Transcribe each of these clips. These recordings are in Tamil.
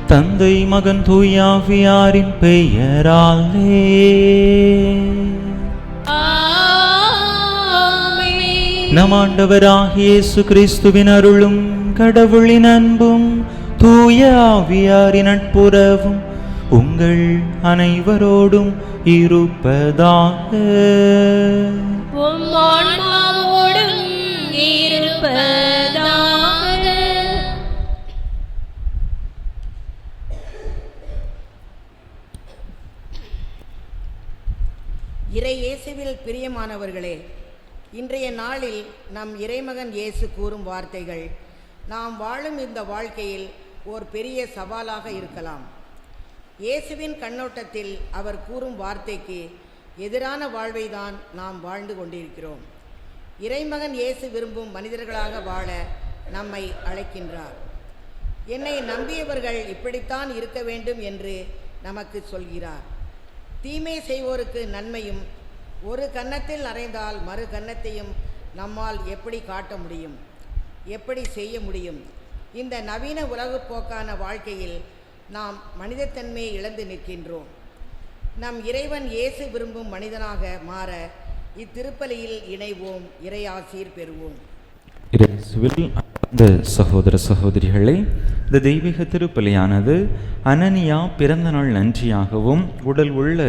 தந்தை மகன் தூயாவியாரின் பெயராலே நம் ஆண்டவராகிய இயேசு கிறிஸ்துவின் அருளும் கடவுளின் அன்பும் தூய ஆவியாரின் நட்புறவும் உங்கள் அனைவரோடும் இருப்பதாக. இறை இயேசுவில் பிரியமானவர்களே, இன்றைய நாளில் நம் இறைமகன் இயேசு கூறும் வார்த்தைகள் நாம் வாழும் இந்த வாழ்க்கையில் ஓர் பெரிய சவாலாக இருக்கலாம். இயேசுவின் கண்ணோட்டத்தில் அவர் கூறும் வார்த்தைக்கு எதிரான வாழ்வை தான் நாம் வாழ்ந்து கொண்டிருக்கிறோம். இறைமகன் இயேசு விரும்பும் மனிதர்களாக வாழ நம்மை அழைக்கின்றார். என்னை நம்பியவர்கள் இப்படித்தான் இருக்க வேண்டும் என்று நமக்கு சொல்கிறார். தீமை செய்வோருக்கு நன்மையும் ஒரு கன்னத்தில் அறைந்தால் மறு கன்னத்தையும் நம்மால் எப்படி காட்ட முடியும், எப்படி செய்ய முடியும்? இந்த நவீன உலகப்போக்கான வாழ்க்கையில் நாம் மனிதத்தன்மையை இழந்து நிற்கின்றோம். நம் இறைவன் இயேசு விரும்பும் மனிதனாக மாற இத்திருப்பலியில் இணைவோம், இறை ஆசீர் பெறுவோம். இந்த சகோதர சகோதரிகளே, இந்த தெய்வீக திருப்பலியானது அனனியா பிறந்த நாள் நன்றியாகவும் உடல் உள்ள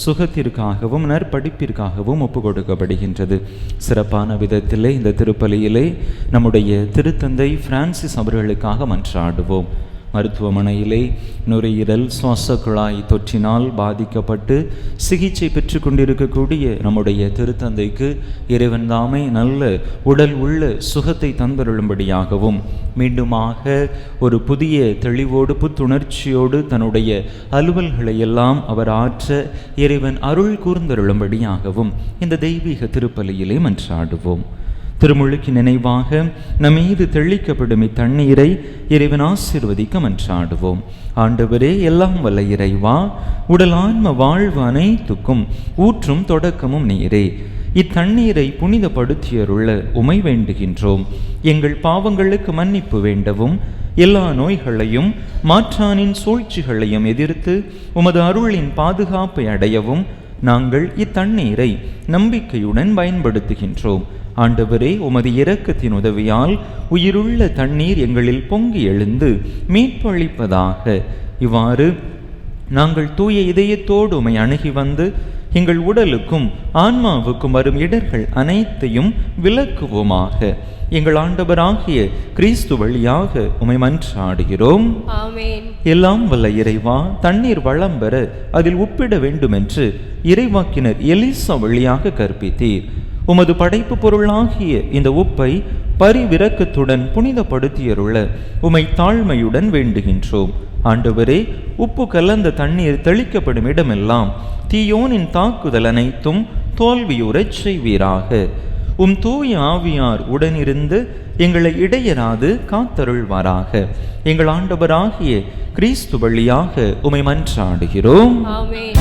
சுகத்திற்காகவும் நற்படிப்பிற்காகவும் ஒப்பு கொடுக்கப்படுகின்றது. சிறப்பான விதத்திலே இந்த திருப்பலியிலே நம்முடைய திருத்தந்தை பிரான்சிஸ் அவர்களுக்காக மன்றாடுவோம். மருத்துவமனையிலே நுரையீரல் சுவாச குழாய் தொற்றினால் பாதிக்கப்பட்டு சிகிச்சை பெற்று கொண்டிருக்கக்கூடிய நம்முடைய திருத்தந்தைக்கு இறைவன் தாமே நல்ல உடல் உள்ள சுகத்தை தந்தருளும்படியாகவும் மீண்டுமாக ஒரு புதிய தெளிவோடு புத்துணர்ச்சியோடு தன்னுடைய அலுவல்களை எல்லாம் அவர் ஆற்ற இறைவன் அருள் கூர்ந்தருளும்படியாகவும் இந்த தெய்வீக திருப்பலியிலே மன்றாடுவோம். திருமுழுக்கு நினைவாக நம்மீது தெளிக்கப்படும் இத்தண்ணீரை இறைவன் ஆசீர்வதிக்க மன்றாடுவோம். ஆண்டவரே, எல்லாம் வல்ல இறைவா, உடல் ஆன்ம வாழ்வு அனைத்துக்கும் ஊற்றும் தொடக்கமும் நீரே. இத்தண்ணீரை புனிதப்படுத்தியருள்ள உமை வேண்டுகின்றோம். எங்கள் பாவங்களுக்கு மன்னிப்பு வேண்டவும் எல்லா நோய்களையும் மாற்றானின் சூழ்ச்சிகளையும் எதிர்த்து உமது அருளின் பாதுகாப்பை அடையவும் நாங்கள் இத்தண்ணீரை நம்பிக்கையுடன் பயன்படுத்துகின்றோம். ஆண்டவரே, உமது இரக்கத்தின் உதவியால் உயிருள்ள தண்ணீர் எங்களில் பொங்கி எழுந்து மீட்பளிப்பதாக. இவ்வாறு நாங்கள் தூய இதயத்தோடு உமை அணுகி வந்து எங்கள் உடலுக்கும் ஆன்மாவுக்கும் வரும் இடர்கள் அனைத்தையும் விலக்குவோமாக. எங்கள் ஆண்டவராகிய கிறிஸ்து வழியாக உமை மன்றாடுகிறோம். ஆமென். எல்லாம் வல்ல இறைவா, தண்ணீர் வளம் பெற அதில் உப்பிட வேண்டும் என்று இறைவாக்கினர் எலிசா வழியாக கற்பித்தீர். உமது படைப்பு பொருளாகிய இந்த உப்பை பரிவிரக்கத்துடன் புனிதப்படுத்தியருள உமை தாழ்மையுடன் வேண்டுகின்றோம். ஆண்டவரே, உப்பு கலந்த தண்ணீர் தெளிக்கப்படும் இடமெல்லாம் தீயோனின் தாக்குதல் அனைத்தும் தோல்வியுறச் செய்வீராக. தூய ஆவியார் உடனிருந்து எங்களை இடையராது காத்தருள்வாராக. எங்கள் ஆண்டவராகிய கிறிஸ்து வழியாக உமை மன்றாடுகிறோம். ஆமென்.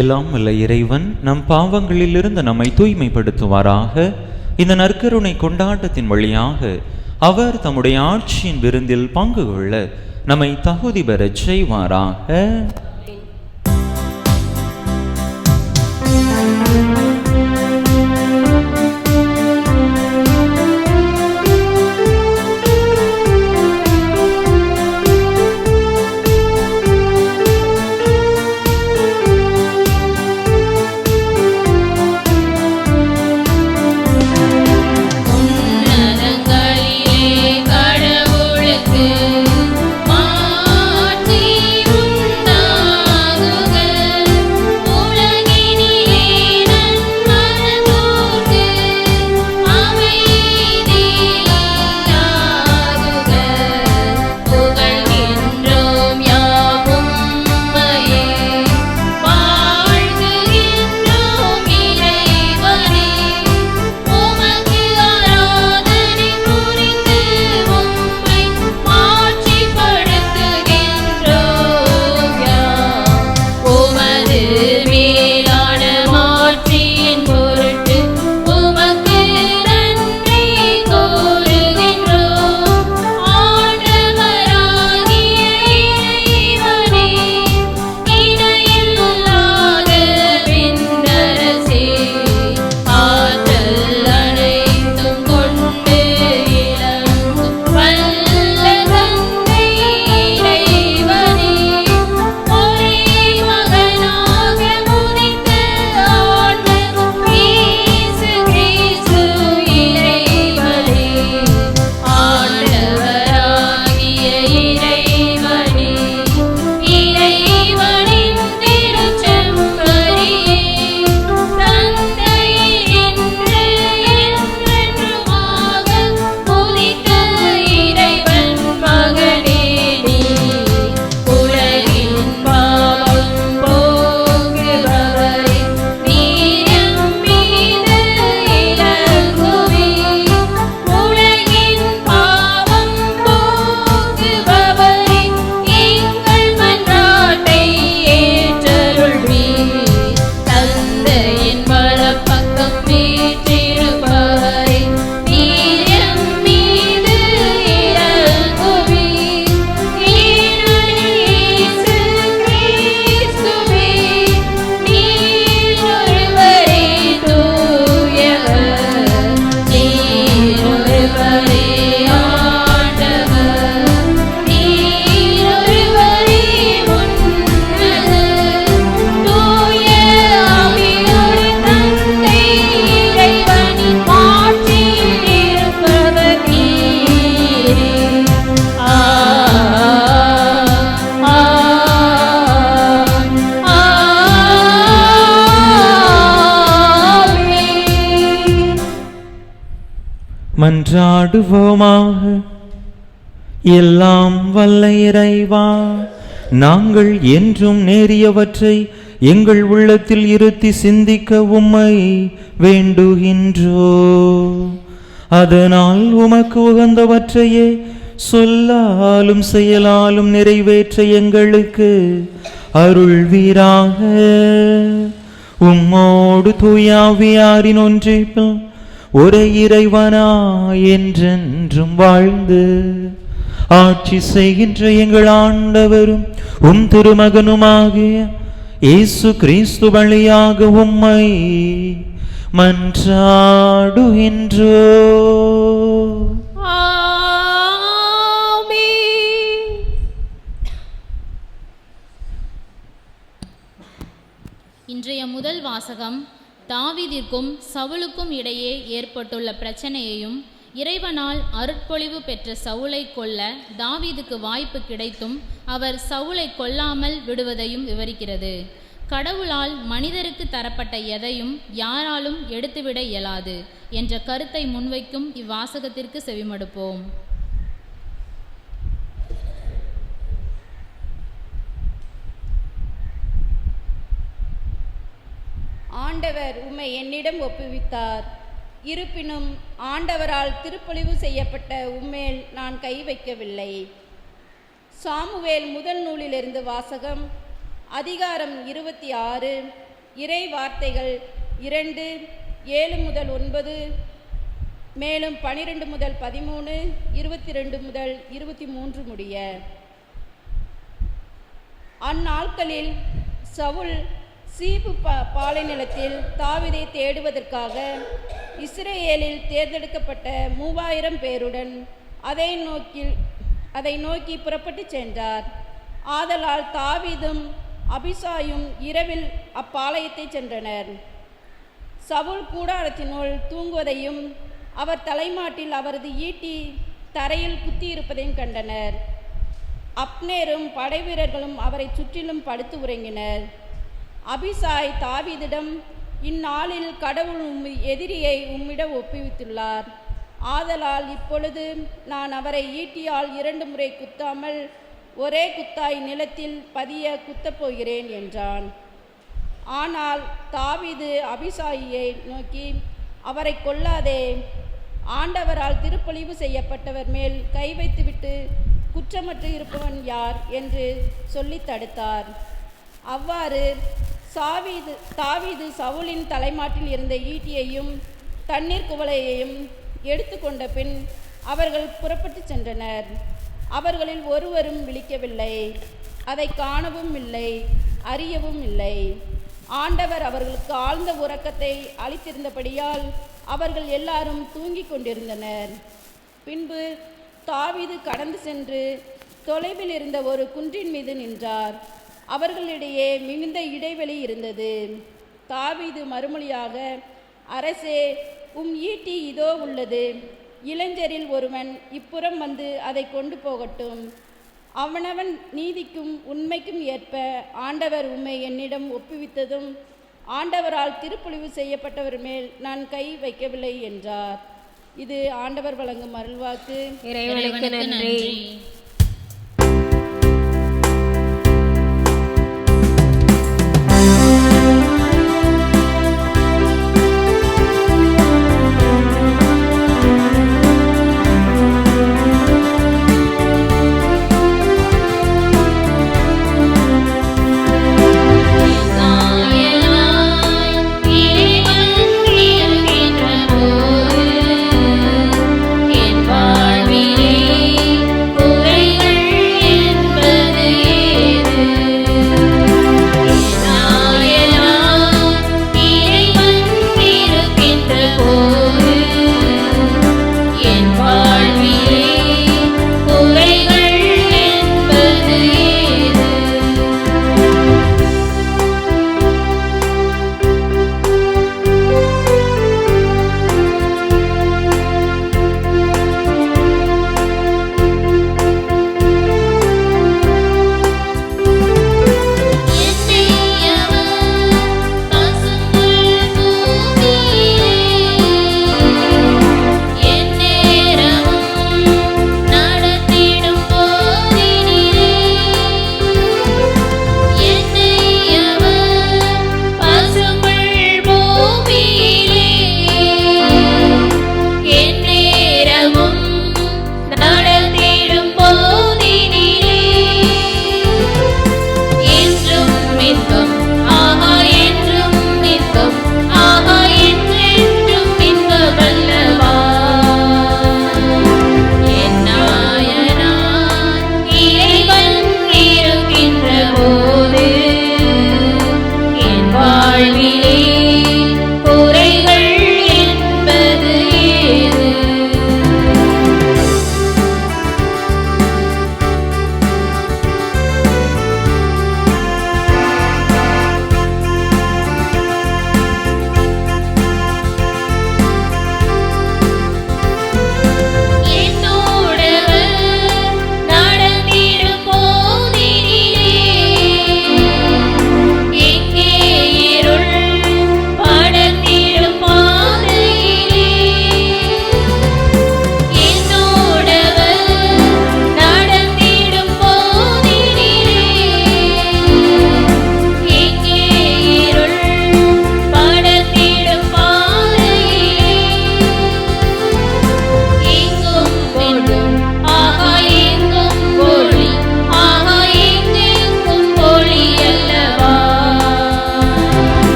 எல்லாம் வல்ல இறைவன் நம் பாவங்களிலிருந்து நம்மை தூய்மைப்படுத்துவாராக. இந்த நற்கருணை கொண்டாட்டத்தின் வழியாக அவர் தம்முடைய ஆட்சியின் விருந்தில் பங்கு கொள்ள நம்மை தகுதி பெறச் செய்வாராக. மன்றாடுவோமாக. எல்லாம் வல்ல இறைவா, நாங்கள் என்றும் நேரியவற்றை எங்கள் உள்ளத்தில் இருத்தி சிந்திக்க உம்மை வேண்டுகின்றோ. அதனால் உமக்கு உகந்தவற்றையே சொல்லாலும் செயலாலும் நிறைவேற்ற எங்களுக்கு அருள்வீராக. உம்மோடு தூயாவியாரின் ஒன்றிப்பில் ஒரே இறைவனா என்றென்றும் வாழ்ந்து ஆட்சி செய்கின்ற எங்கள் ஆண்டவரும் உம் திருமகனுமாகிய இயேசு கிறிஸ்து வழியாக உம்மை மன்றாடுகின்றோ. இன்றைய முதல் வாசகம் தாவீதிற்கும் சவுலுக்கும் இடையே ஏற்பட்டுள்ள பிரச்சனையையும் இறைவனால் அருட்பொழிவு பெற்ற சவுலை கொல்ல தாவீதுக்கு வாய்ப்பு கிடைத்தும் அவர் சவுலை கொல்லாமல் விடுவதையும் விவரிக்கிறது. கடவுளால் மனிதருக்கு தரப்பட்ட எதையும் யாராலும் எடுத்துவிட இயலாது என்ற கருத்தை முன்வைக்கும் இவ்வாசகத்திற்கு செவிமடுப்போம். ஆண்டவர் உம்மை என்னிடம் ஒப்புவித்தார். இருப்பினும் ஆண்டவரால் திருப்பொழிவு செய்யப்பட்ட உம்மேல் நான் கை வைக்கவில்லை. சாமுவேல் முதல் நூலிலிருந்து வாசகம். அதிகாரம் 26, இறை வார்த்தைகள் 2, 7 முதல் 9, மேலும் 12 முதல் 13, 22 முதல் 23 முடிய. அந்நாட்களில் சவுல் சீபு பாலைநிலத்தில் தாவீதை தேடுவதற்காக இஸ்ரேலில் தேர்ந்தெடுக்கப்பட்ட 3000 பேருடன் அதை நோக்கி புறப்பட்டு சென்றார். ஆதலால் தாவீதும் அபிசாயும் இரவில் அப்பாளையத்தை சென்றனர். சவுல் கூடாரத்தினுள் தூங்குவதையும் அவர் தலைமாட்டில் அவரது ஈட்டி தரையில் குத்தியிருப்பதையும் கண்டனர். அப்னேரும் படைவீரர்களும் அவரை சுற்றிலும் படுத்து உறங்கினர். அபிசாய் தாவீதிடம், இந்நாளில் கடவுள் எதிரியை உம்மிடம் ஒப்புவித்துள்ளார். ஆதலால் இப்பொழுது நான் அவரை ஈட்டியால் 2 முறை குத்தாமல் ஒரே குத்தாய் நிலத்தில் பதிய குத்தப் போகிறேன் என்றான். ஆனால் தாவீது அபிசாயை நோக்கி, அவரை கொல்லாதே, ஆண்டவரால் திருப்பொழிவு செய்யப்பட்டவர் மேல் கை வைத்துவிட்டு குற்றமற்று இருப்பவன் யார் என்று சொல்லி தடுத்தார். அவ்வாறு தாவீது சவுலின் தலைமாட்டில் இருந்த ஈட்டியையும் தண்ணீர் குவளையையும் எடுத்துக்கொண்ட பின் அவர்கள் புறப்பட்டு சென்றனர். அவர்களில் ஒருவரும் விழிக்கவில்லை, அதை காணவும் இல்லை, அறியவும் இல்லை. ஆண்டவர் அவர்களுக்கு ஆழ்ந்த உறக்கத்தை அளித்திருந்தபடியால் அவர்கள் எல்லாரும் தூங்கிக் கொண்டிருந்தனர். பின்பு தாவீது கடந்து சென்று தொலைவில் இருந்த ஒரு குன்றின் மீது நின்றார். அவர்களிடையே மிகுந்த இடைவெளி இருந்தது. தாவீது மறுமொழியாக, அரசே, உம் ஈட்டி இதோ உள்ளது. இளைஞரில் ஒருவன் இப்புறம் வந்து அதை கொண்டு போகட்டும். அவனவன் நீதிக்கும் உண்மைக்கும் ஏற்ப ஆண்டவர் உம்மை என்னிடம் ஒப்புவித்ததும் ஆண்டவரால் திருப்பொழிவு செய்யப்பட்டவர் மேல் நான் கை வைக்கவில்லை என்றார். இது ஆண்டவர் வழங்கும் அருள்வாக்கு. இறைவனுக்கு நன்றி. Pura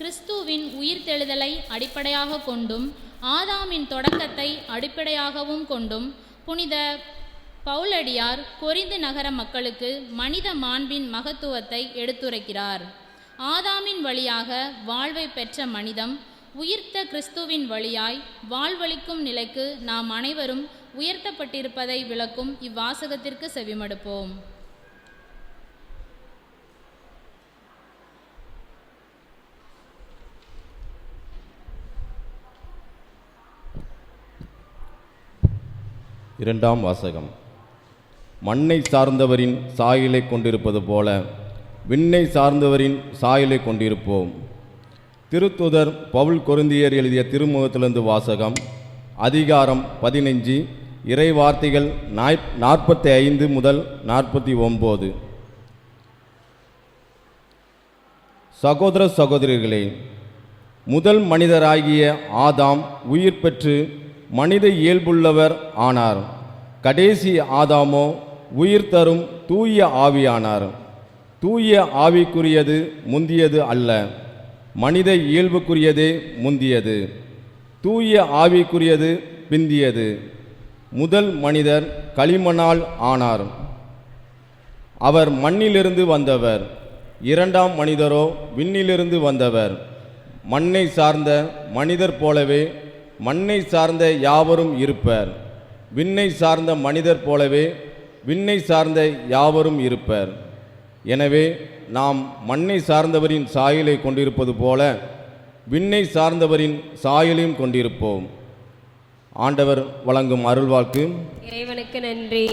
கிறிஸ்துவின் உயிர்த்தெழுதலை அடிப்படையாக கொண்டும் ஆதாமின் தொடக்கத்தை அடிப்படையாகவும் கொண்டும் புனித பவுலடியார் கொரிந்து நகர மக்களுக்கு மனித மாண்பின் மகத்துவத்தை எடுத்துரைக்கிறார். ஆதாமின் வழியாக வாழ்வை பெற்ற மனிதம் உயிர்த்த கிறிஸ்துவின் வழியாய் வாழ்வளிக்கும் நிலைக்கு நாம் அனைவரும் உயர்த்தப்பட்டிருப்பதை விளக்கும் இவ்வாசகத்திற்கு செவிமடுப்போம். இரண்டாம் வாசகம். மண்ணை சார்ந்தவரின் சாயலை கொண்டிருப்பது போல விண்ணை சார்ந்தவரின் சாயலை கொண்டிருப்போம். திருத்துதர் பவுல் கொரிந்தியர் எழுதிய திருமுகத்திலிருந்து வாசகம். அதிகாரம் 15, இறை வார்த்தைகள் 45 முதல் 49. சகோதர சகோதரிகளே, முதல் மனிதராகிய ஆதாம் உயிர் பெற்று மனித இயல்புள்ளவர் ஆனார். கடைசி ஆதாமோ உயிர் தரும் தூய ஆவியானார். தூய ஆவிக்குரியது முந்தியது அல்ல, மனித இயல்புக்குரியதே முந்தியது. தூய ஆவிக்குரியது பிந்தியது. முதல் மனிதர் களிமண்ணால் ஆனார், அவர் மண்ணிலிருந்து வந்தவர். இரண்டாம் மனிதரோ விண்ணிலிருந்து வந்தவர். மண்ணை சார்ந்த மனிதர் போலவே மண்ணை சார்ந்த யாவரும் இருப்பர். விண்ணை சார்ந்த மனிதர் போலவே விண்ணை சார்ந்த யாவரும் இருப்பர். எனவே நாம் மண்ணை சார்ந்தவரின் சாயலை கொண்டிருப்பது போல விண்ணை சார்ந்தவரின் சாயலையும் கொண்டிருப்போம். ஆண்டவர் வழங்கும் அருள்வாக்கு. இறைவனுக்கு நன்றி.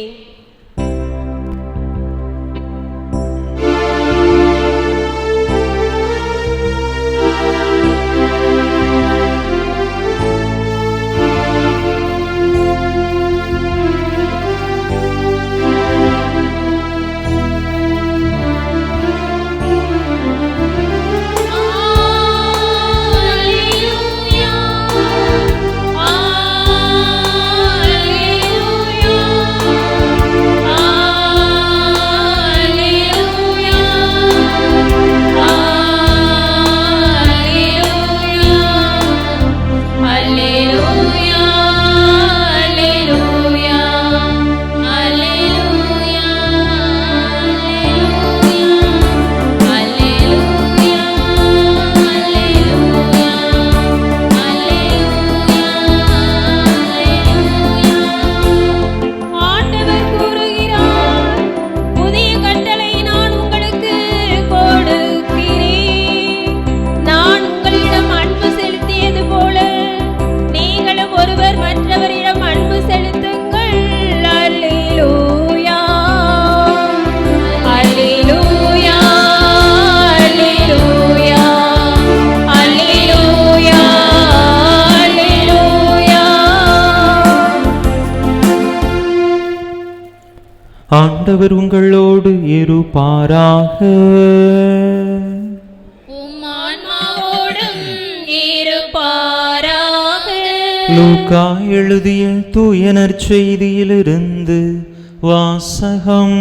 ஆண்டவர் உங்களோடு இருப்பாராக. உம் ஆன்மாவோடும் இருப்பாராக. லூக்கா எழுதிய தூய நற்செய்தியிலிருந்து வாசகம்.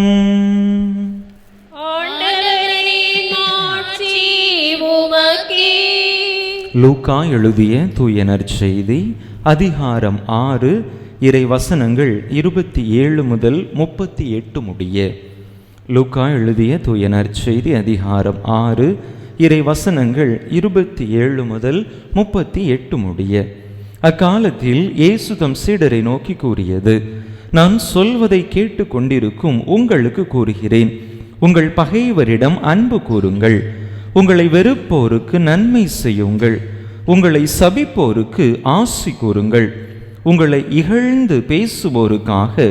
லூக்கா எழுதிய தூய நற்செய்தி அதிகாரம் 6 இறை வசனங்கள் 27 முதல் 38 முடிய. லூக்கா எழுதிய தூய நற்செய்தி அதிகாரம் 6 இறை வசனங்கள் 27 முதல் 38 முடிய. அக்காலத்தில் இயேசு தம் சீடரை நோக்கி கூறியது, நான் சொல்வதை கேட்டு கொண்டிருக்கும் உங்களுக்கு கூறுகிறேன், உங்கள் பகைவரிடம் அன்பு கூறுங்கள், உங்களை வெறுப்போருக்கு நன்மை செய்யுங்கள், உங்களை சபிப்போருக்கு ஆசி கூறுங்கள், உங்களை இகழ்ந்து பேசுவோருக்காக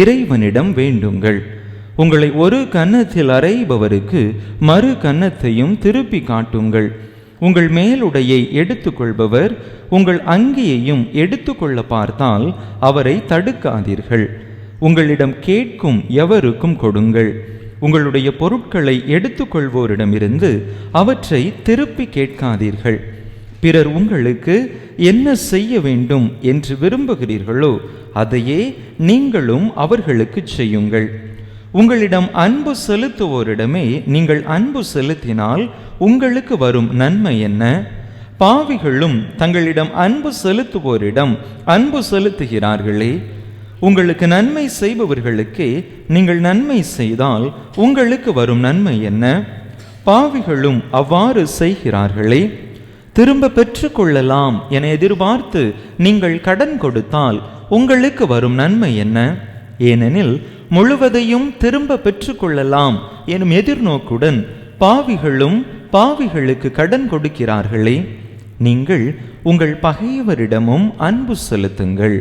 இறைவனிடம் வேண்டுங்கள். உங்களை ஒரு கன்னத்தில் அறைபவருக்கு மறு கன்னத்தையும் திருப்பி காட்டுங்கள். உங்கள் மேலுடையை எடுத்துக்கொள்பவர் உங்கள் அங்கியையும் எடுத்துக்கொள்ள பார்த்தால் அவரை தடுக்காதீர்கள். உங்களிடம் கேட்கும் எவருக்கும் கொடுங்கள். உங்களுடைய பொருட்களை எடுத்துக்கொள்வோரிடமிருந்து அவற்றை திருப்பி கேட்காதீர்கள். பிறர் உங்களுக்கு என்ன செய்ய வேண்டும் என்று விரும்புகிறீர்களோ அதையே நீங்களும் அவர்களுக்கு செய்யுங்கள். உங்களிடம் அன்பு செலுத்துவோரிடமே நீங்கள் அன்பு செலுத்தினால் உங்களுக்கு வரும் நன்மை என்ன? பாவிகளும் தங்களிடம் அன்பு செலுத்துவோரிடம் அன்பு செலுத்துகிறார்களே. உங்களுக்கு நன்மை செய்பவர்களுக்கே நீங்கள் நன்மை செய்தால் உங்களுக்கு வரும் நன்மை என்ன? பாவிகளும் அவ்வாறு செய்கிறார்களே. திரும்ப பெற்றுக்கொள்ளலாம் என எதிர்பார்த்து நீங்கள் கடன் கொடுத்தால் உங்களுக்கு வரும் நன்மை என்ன? ஏனெனில் முழுவதையும் திரும்ப பெற்றுக்கொள்ளலாம் எனும் எதிர்நோக்குடன் பாவிகளும் பாவிகளுக்கு கடன் கொடுக்கிறார்களே. நீங்கள் உங்கள் பகைவரிடமும் அன்பு செலுத்துங்கள்,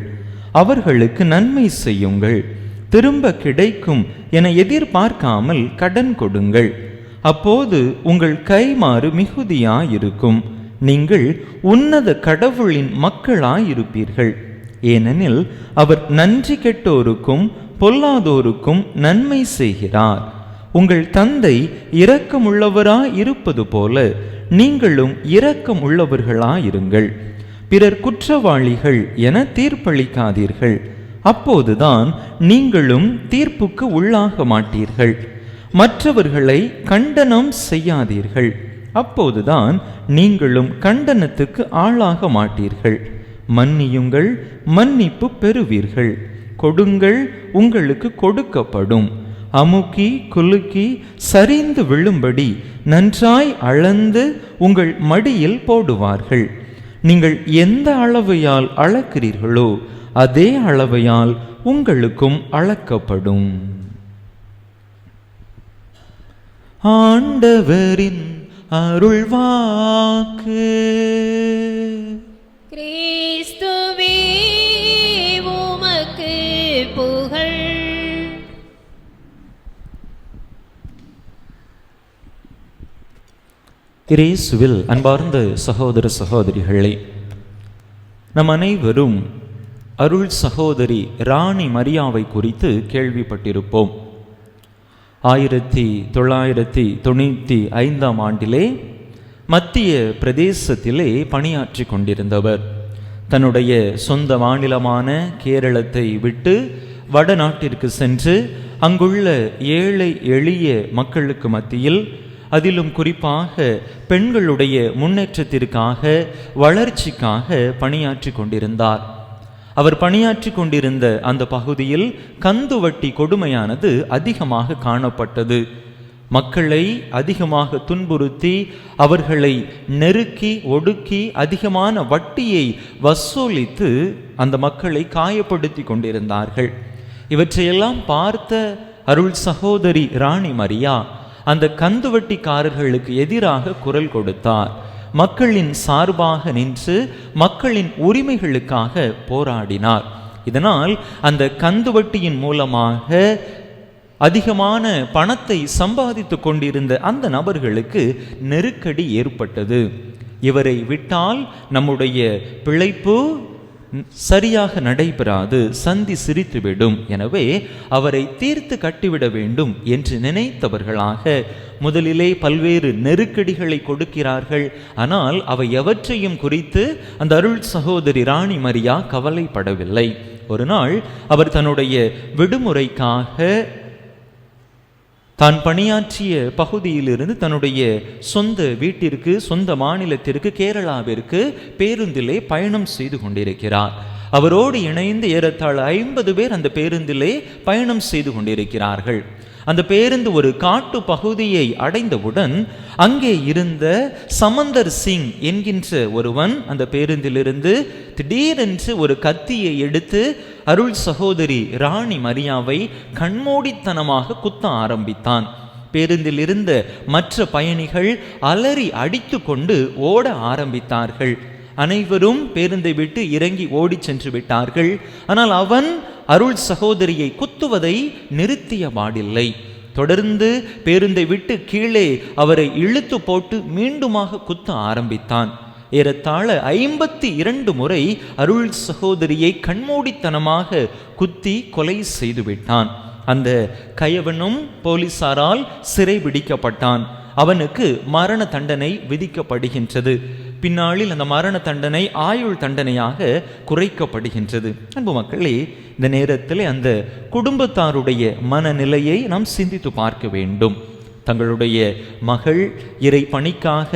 அவர்களுக்கு நன்மை செய்யுங்கள், திரும்ப கிடைக்கும் என எதிர்பார்க்காமல் கடன் கொடுங்கள். அப்போது உங்கள் கைமாறு மிகுதியாயிருக்கும், நீங்கள் உன்னத கடவுளின் மக்களாயிருப்பீர்கள். ஏனெனில் அவர் நன்றி கெட்டோருக்கும் பொல்லாதோருக்கும் நன்மை செய்கிறார். உங்கள் தந்தை இரக்கமுள்ளவராய் இருப்பது போல நீங்களும் இரக்கம் உள்ளவர்களாயிருங்கள். பிறர் குற்றவாளிகள் என தீர்ப்பளிக்காதீர்கள், அப்போதுதான் நீங்களும் தீர்ப்புக்கு உள்ளாக மாட்டீர்கள். மற்றவர்களை கண்டனம் செய்யாதீர்கள், அப்போதுதான் நீங்களும் கண்டனத்துக்கு ஆளாக மாட்டீர்கள். மன்னியுங்கள், மன்னிப்பு பெறுவீர்கள். கொடுங்கள், உங்களுக்கு கொடுக்கப்படும். அமுக்கி குலுக்கி சரிந்து விழும்படி நன்றாய் அளந்து உங்கள் மடியில் போடுவார்கள். நீங்கள் எந்த அளவையால் அளக்கிறீர்களோ அதே அளவையால் உங்களுக்கும் அளக்கப்படும். ஆண்டவரின் அருள்வாக்கு. கிறிஸ்துவே உமக்கு புகழ். இயேசுவில் அன்பார்ந்த சகோதர சகோதரிகளே, நம் அனைவரும் அருள் சகோதரி ராணி மரியாவை குறித்து கேள்விப்பட்டிருப்போம். 1995 ஆண்டிலே மத்திய பிரதேசத்திலே பணியாற்றி கொண்டிருந்தவர். தன்னுடைய சொந்த மாநிலமான கேரளத்தை விட்டு வடநாட்டிற்கு சென்று அங்குள்ள ஏழை எளிய மக்களுக்கு மத்தியில், அதிலும் குறிப்பாக பெண்களுடைய முன்னேற்றத்திற்காக வளர்ச்சிக்காக பணியாற்றி கொண்டிருந்தார். அவர் பணியாற்றி கொண்டிருந்த அந்த பகுதியில் கந்துவட்டி கொடுமையானது அதிகமாக காணப்பட்டது. மக்களை அதிகமாக துன்புறுத்தி அவர்களை நெருக்கி ஒடுக்கி அதிகமான வட்டியை வசூலித்து அந்த மக்களை காயப்படுத்தி கொண்டிருந்தார்கள். இவற்றையெல்லாம் பார்த்த அருள் சகோதரி ராணி மரியா அந்த கந்துவட்டிக்காரர்களுக்கு எதிராக குரல் கொடுத்தார். மக்களின் சார்பாக நின்று மக்களின் உரிமைகளுக்காக போராடினார். இதனால் அந்த கந்துவட்டியின் மூலமாக அதிகமான பணத்தை சம்பாதித்து கொண்டிருந்த அந்த நபர்களுக்கு நெருக்கடி ஏற்பட்டது. இவரை விட்டால் நம்முடைய பிழைப்பு சரியாக நடைபெறாது, சந்தி சிரித்துவிடும். எனவே அவரை தீர்த்து கட்டிவிட வேண்டும் என்று நினைத்தவர்களாக முதலிலே பல்வேறு நெருக்கடிகளை கொடுக்கிறார்கள். ஆனால் அவை எவற்றையும் குறித்து அந்த அருள் சகோதரி ராணி மரியா கவலைப்படவில்லை. ஒரு நாள் அவர் தன்னுடைய விடுமுறைக்காக தான் பணியாற்றிய பகுதியிலிருந்து தன்னுடைய சொந்த வீட்டிற்கு, சொந்த மாநிலத்திற்கு, கேரளாவிற்கு பேருந்திலே பயணம் செய்து கொண்டிருக்கிறார். அவரோடு இணைந்து ஏறத்தாழ 50 பேர் அந்த பேருந்திலே பயணம் செய்து கொண்டிருக்கிறார்கள். அந்த பேருந்து ஒரு காட்டு பகுதியை அடைந்தவுடன் அங்கே இருந்த சமந்தர் சிங் என்கின்ற ஒருவன் அந்த பேருந்திலிருந்து திடீரென்று ஒரு கத்தியை எடுத்து அருள் சகோதரி ராணி மரியாவை கண்மூடித்தனமாக குத்த ஆரம்பித்தான். பேருந்தில் இருந்த மற்ற பயணிகள் அலறி அடித்து கொண்டு ஓட ஆரம்பித்தார்கள். அனைவரும் பேருந்தை விட்டு இறங்கி ஓடி சென்று விட்டார்கள். ஆனால் அவன் அருள் சகோதரியை குத்துவதை நிறுத்திய பாடில்லை. தொடர்ந்து பேருந்தை விட்டு கீழே அவரை இழுத்து போட்டு மீண்டுமாக குத்த ஆரம்பித்தான். ஏறத்தாழ 52 முறை அருள் சகோதரியை கண்மூடித்தனமாக குத்தி கொலை செய்து விட்டான். அந்த கயவனும் போலீசாரால் சிறை பிடிக்கப்பட்டான். அவனுக்கு மரண தண்டனை விதிக்கப்படுகின்றது. பின்னாளில் அந்த மரண தண்டனை ஆயுள் தண்டனையாக குறைக்கப்படுகின்றது. அன்பு மக்களே, இந்த நேரத்தில் அந்த குடும்பத்தாருடைய மனநிலையை நாம் சிந்தித்து பார்க்க வேண்டும். தங்களுடைய மகள் இறை பணிக்காக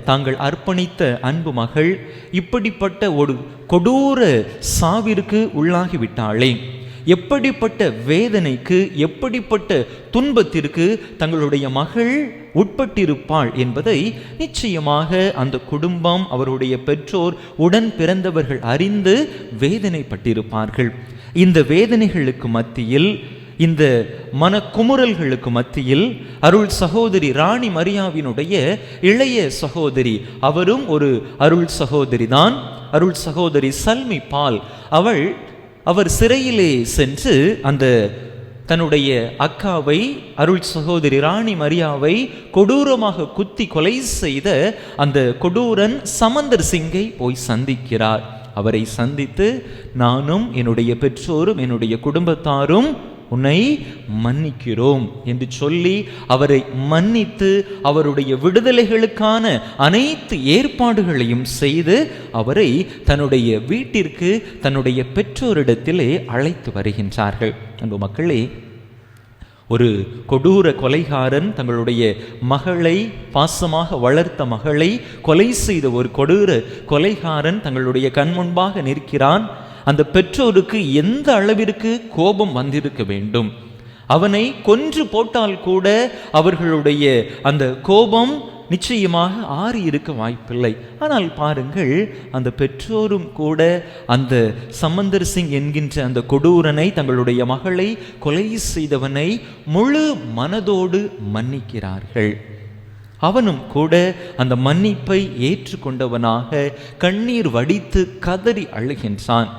தாங்கள் அர்ப்பணித்த அன்பு மகள் இப்படிப்பட்ட ஒரு கொடூர சாவிற்கு உள்ளாகிவிட்டாளே, எப்படிப்பட்ட வேதனைக்கு, எப்படிப்பட்ட துன்பத்திற்கு தங்களுடைய மகள் உட்பட்டிருப்பாள் என்பதை நிச்சயமாக அந்த குடும்பம், அவருடைய பெற்றோர், உடன் பிறந்தவர்கள் அறிந்து வேதனைப்பட்டிருப்பார்கள். இந்த வேதனைகளுக்கு மத்தியில், இந்த மனக்குமுறல்களுக்கு மத்தியில் அருள் சகோதரி ராணி மரியாவினுடைய இளைய சகோதரி, அவரும் ஒரு அருள் சகோதரி தான், அருள் சகோதரி சல்மி பால், அவர் சிறையிலே சென்று அந்த தன்னுடைய அக்காவை, அருள் சகோதரி ராணி மரியாவை கொடூரமாக குத்தி கொலை செய்த அந்த கொடூரன் சமந்தர் சிங்கை போய் சந்திக்கிறார். அவரை சந்தித்து, நானும் என்னுடைய பெற்றோரும் என்னுடைய குடும்பத்தாரும் உன்னை மன்னிக்கிறோம் என்று சொல்லி அவரை மன்னித்து அவருடைய விடுதலைகளுக்கான அனைத்து ஏற்பாடுகளையும் செய்து அவரை தன்னுடைய வீட்டிற்கு, தன்னுடைய பெற்றோரிடத்திலே அழைத்து வருகின்றார்கள். அன்பு மக்களே, ஒரு கொடூர கொலைகாரன் தங்களுடைய மகளை, பாசமாக வளர்த்த மகளை கொலை செய்த ஒரு கொடூர கொலைகாரன் தங்களுடைய கண் முன்பாக நிற்கிறான். அந்த பெற்றோருக்கு எந்த அளவிற்கு கோபம் வந்திருக்க வேண்டும்! அவனை கொன்று போட்டால் கூட அவர்களுடைய அந்த கோபம் நிச்சயமாக ஆறி இருக்க வாய்ப்பில்லை. ஆனால் பாருங்கள், அந்த பெற்றோரும் கூட அந்த சமந்தர் சிங் என்கின்ற அந்த கொடூரனை, தங்களுடைய மகளை கொலை செய்தவனை முழு மனதோடு மன்னிக்கிறார்கள். அவனும் கூட அந்த மன்னிப்பை ஏற்றுக்கொண்டவனாக கண்ணீர் வடித்து கதறி அழுகின்றான்.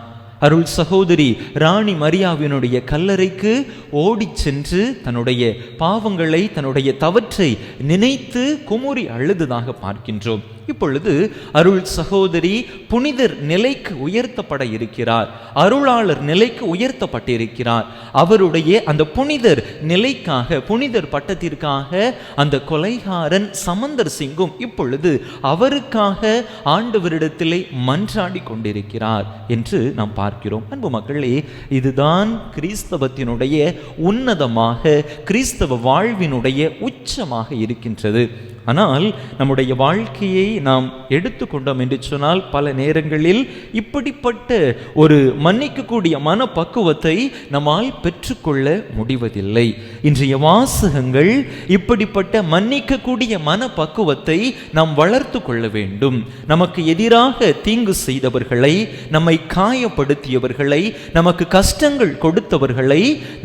அருள் சகோதரி ராணி மரியாவினுடைய கல்லறைக்கு ஓடி சென்று தன்னுடைய பாவங்களை, தன்னுடைய தவற்றை நினைத்து குமுறி அழுததாக பார்க்கின்றோம். இப்பொழுது அருள் சகோதரி புனிதர் நிலைக்கு உயர்த்தப்பட இருக்கிறார், அருளாளர் நிலைக்கு உயர்த்தப்பட்டிருக்கிறார். அவருடைய அந்த புனிதர் நிலைக்காக, புனிதர் பட்டத்திற்காக அந்த கொலைகாரன் சமந்தர் சிங்கும் இப்பொழுது அவருக்காக ஆண்டவரிடத்திலே மன்றாடி கொண்டிருக்கிறார் என்று நாம் பார்க்கிறோம். அன்பு மக்களே, இதுதான் கிறிஸ்தவத்தினுடைய உன்னதமாக, கிறிஸ்தவ வாழ்வினுடைய உச்சமாக இருக்கின்றது. ஆனால் நம்முடைய வாழ்க்கையை நாம் எடுத்துக்கொண்டோம் என்று சொன்னால், பல நேரங்களில் இப்படிப்பட்ட ஒரு மன்னிக்கக்கூடிய மனப்பக்குவத்தை நம்மால் பெற்றுக்கொள்ள முடிவதில்லை. இன்றைய வாசகங்கள் இப்படிப்பட்ட மன்னிக்கக்கூடிய மனப்பக்குவத்தை நாம் வளர்த்து கொள்ள வேண்டும். நமக்கு எதிராக தீங்கு செய்தவர்களை, நம்மை காயப்படுத்தியவர்களை, நமக்கு கஷ்டங்கள் கொடுத்தவர்களை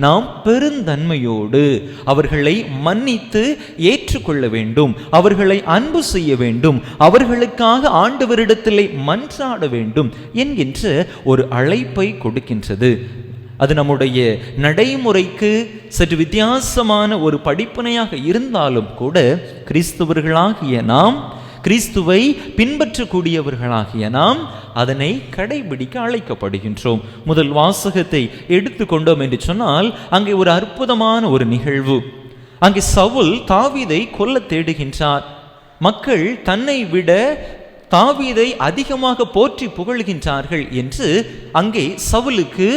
நாம் பெருந்தன்மையோடு அவர்களை மன்னித்து ஏற்றுக்கொள்ள வேண்டும். அவர்களை அன்பு செய்ய வேண்டும், அவர்களுக்காக ஆண்டவரிடத்திலே மன்றாட வேண்டும் என்கின்ற ஒரு அழைப்பை கொடுக்கின்றது. அது நம்முடைய நடைமுறைக்கு சற்று வித்தியாசமான ஒரு படிப்பினையாக இருந்தாலும் கூட, கிறிஸ்தவர்களாகிய நாம், கிறிஸ்துவை பின்பற்றக்கூடியவர்களாகிய நாம் அதனை கடைபிடிக்க அழைக்கப்படுகின்றோம். முதல் வாசகத்தை எடுத்துக்கொண்டோம் என்று சொன்னால், அங்கே ஒரு அற்புதமான ஒரு நிகழ்வு. அங்கே சவுல் தாவீதை கொல்ல தேடுகின்றார். மக்கள் தன்னை விட தாவீதை அதிகமாக போற்றி புகழ்கின்றார்கள் என்று அங்கே சவுலுக்கு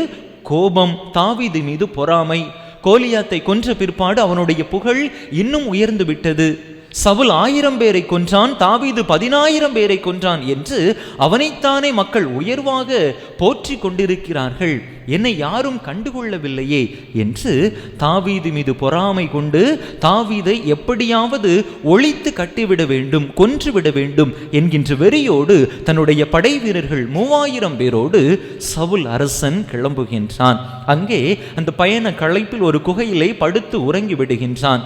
கோபம், தாவீது மீது பொறாமை. கோலியாத்தை கொன்ற பிற்பாடு அவனுடைய புகழ் இன்னும் உயர்ந்து விட்டது. சவுல் 1000 பேரை கொன்றான், தாவீது 10,000 பேரை கொன்றான் என்று அவனைத்தானே மக்கள் உயர்வாக போற்றி கொண்டிருக்கிறார்கள். என்னை யாரும் கண்டுகொள்ளவில்லையே என்று தாவீது மீது பொறாமை கொண்டு தாவீதை எப்படியாவது ஒழித்து கட்டிவிட வேண்டும், கொன்றுவிட வேண்டும் என்கின்ற வெறியோடு தன்னுடைய படை வீரர்கள் 3000 பேரோடு சவுல் அரசன் கிளம்புகின்றான். அங்கே அந்த பயண களைப்பில் ஒரு குகையிலே படுத்து உறங்கி விடுகின்றான்.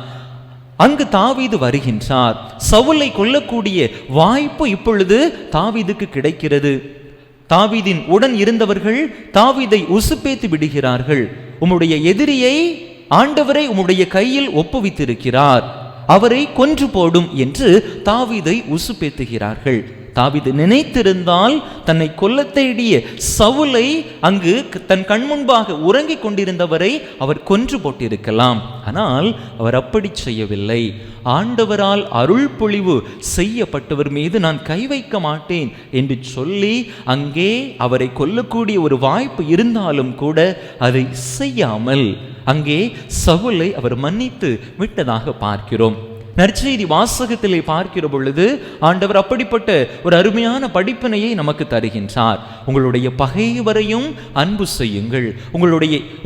அங்கு தாவீது வருகின்றார். சவுலை கொல்லக்கூடிய வாய்ப்பு இப்பொழுது தாவீதுக்கு கிடைக்கிறது. தாவீதின் உடன் இருந்தவர்கள் தாவீதை உசுப்பேத்து விடுகிறார்கள். உம்முடைய எதிரியை ஆண்டவரை உம்முடைய கையில் ஒப்புவித்திருக்கிறார், அவரை கொன்று போடும் என்று தாவீதை உசுப்பேத்துகிறார்கள். தாவீது நினைத்திருந்தால் தன்னை கொல்ல தேடிய சவுலை, அங்கு தன் கண் முன்பாக உறங்கிக் கொண்டிருந்தவரை அவர் கொன்று போட்டிருக்கலாம். ஆனால் அவர் அப்படி செய்யவில்லை. ஆண்டவரால் அருள் பொழிவு செய்யப்பட்டவர் மீது நான் கை வைக்க மாட்டேன் என்று சொல்லி அங்கே அவரை கொல்லக்கூடிய ஒரு வாய்ப்பு இருந்தாலும் கூட அதை செய்யாமல் அங்கே சவுலை அவர் மன்னித்து விட்டதாக பார்க்கிறோம். நற்செய்தி வாசகத்திலே பார்க்கிற பொழுது ஆண்டவர் அப்படிப்பட்ட ஒரு அருமையான படிப்பினையை நமக்கு தருகின்றார். உங்களுடைய பகைவரையும் அன்பு செய்யுங்கள்,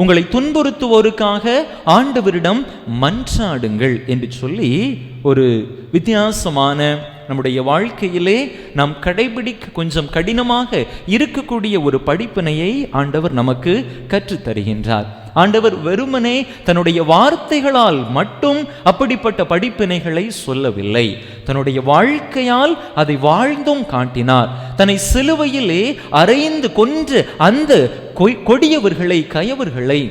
உங்களை துன்புறுத்துவோருக்காக ஆண்டவரிடம் மன்றாடுங்கள் என்று சொல்லி ஒரு வித்தியாசமான, நம்முடைய வாழ்க்கையிலே நாம் கடைபிடிக்க கொஞ்சம் கடினமாக இருக்கக்கூடிய ஒரு படிப்பினையை ஆண்டவர் நமக்கு கற்றுத் தருகின்றார். ஆண்டவர் வெறுமனே தன்னுடைய வார்த்தைகளால் மட்டும் அப்படிப்பட்ட படிப்பினைகளை சொல்லவில்லை, தன்னுடைய வாழ்க்கையால் அதை வாழ்ந்தும் காட்டினார். தன்னை சிலுவையிலே அறைந்து கொன்ற அந்த கொடியவர்களை, கயவர்களை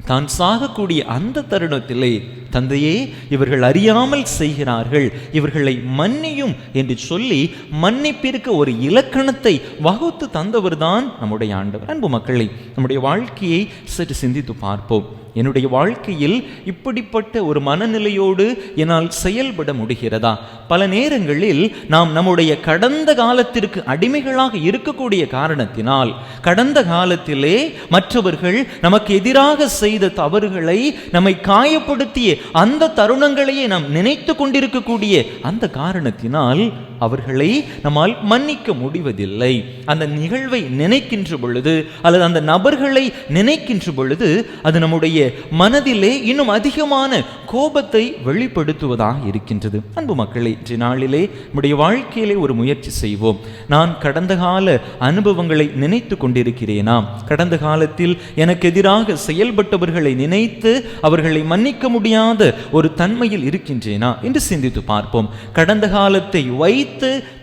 தான் சாகக்கூடிய அந்த தருணத்திலே, தந்தையே இவர்கள் அறியாமல் செய்கிறார்கள், இவர்களை மன்னியும் என்று சொல்லி மன்னிப்பிற்கு ஒரு இலக்கணத்தை வகுத்து தந்தவர் தான் நம்முடைய ஆண்டவர். அன்பு மக்களை, நம்முடைய வாழ்க்கையை சற்று சிந்தித்து பார்ப்போம். என்னுடைய வாழ்க்கையில் இப்படிப்பட்ட ஒரு மனநிலையோடு என்னால் செயல்பட முடிகிறதா? பல நேரங்களில் நாம் நம்முடைய கடந்த காலத்திற்கு அடிமைகளாக இருக்கக்கூடிய காரணத்தினால், கடந்த காலத்திலே மற்றவர்கள் நமக்கு எதிராக செய்த தவறுகளை, நம்மை காயப்படுத்திய அந்த தருணங்களையே நாம் நினைத்து கொண்டிருக்கக்கூடிய அந்த காரணத்தினால் அவர்களை நம்மால் மன்னிக்க முடிவதில்லை. அந்த நிகழ்வை நினைக்கின்ற பொழுது அல்லது அந்த நபர்களை நினைக்கின்ற பொழுது அது நம்முடைய மனதிலே இன்னும் அதிகமான கோபத்தை வெளிப்படுத்துவதாக இருக்கின்றது. அன்பு மக்களை, இன்றைய நாளிலே நம்முடைய வாழ்க்கையிலே ஒரு முயற்சி செய்வோம். நான் கடந்த கால அனுபவங்களை நினைத்து கொண்டிருக்கிறேனா? கடந்த காலத்தில் எனக்கு எதிராக செயல்பட்டவர்களை நினைத்து அவர்களை மன்னிக்க முடியாத ஒரு தன்மையில் இருக்கின்றேனா என்று சிந்தித்து பார்ப்போம். கடந்த காலத்தை வைத்து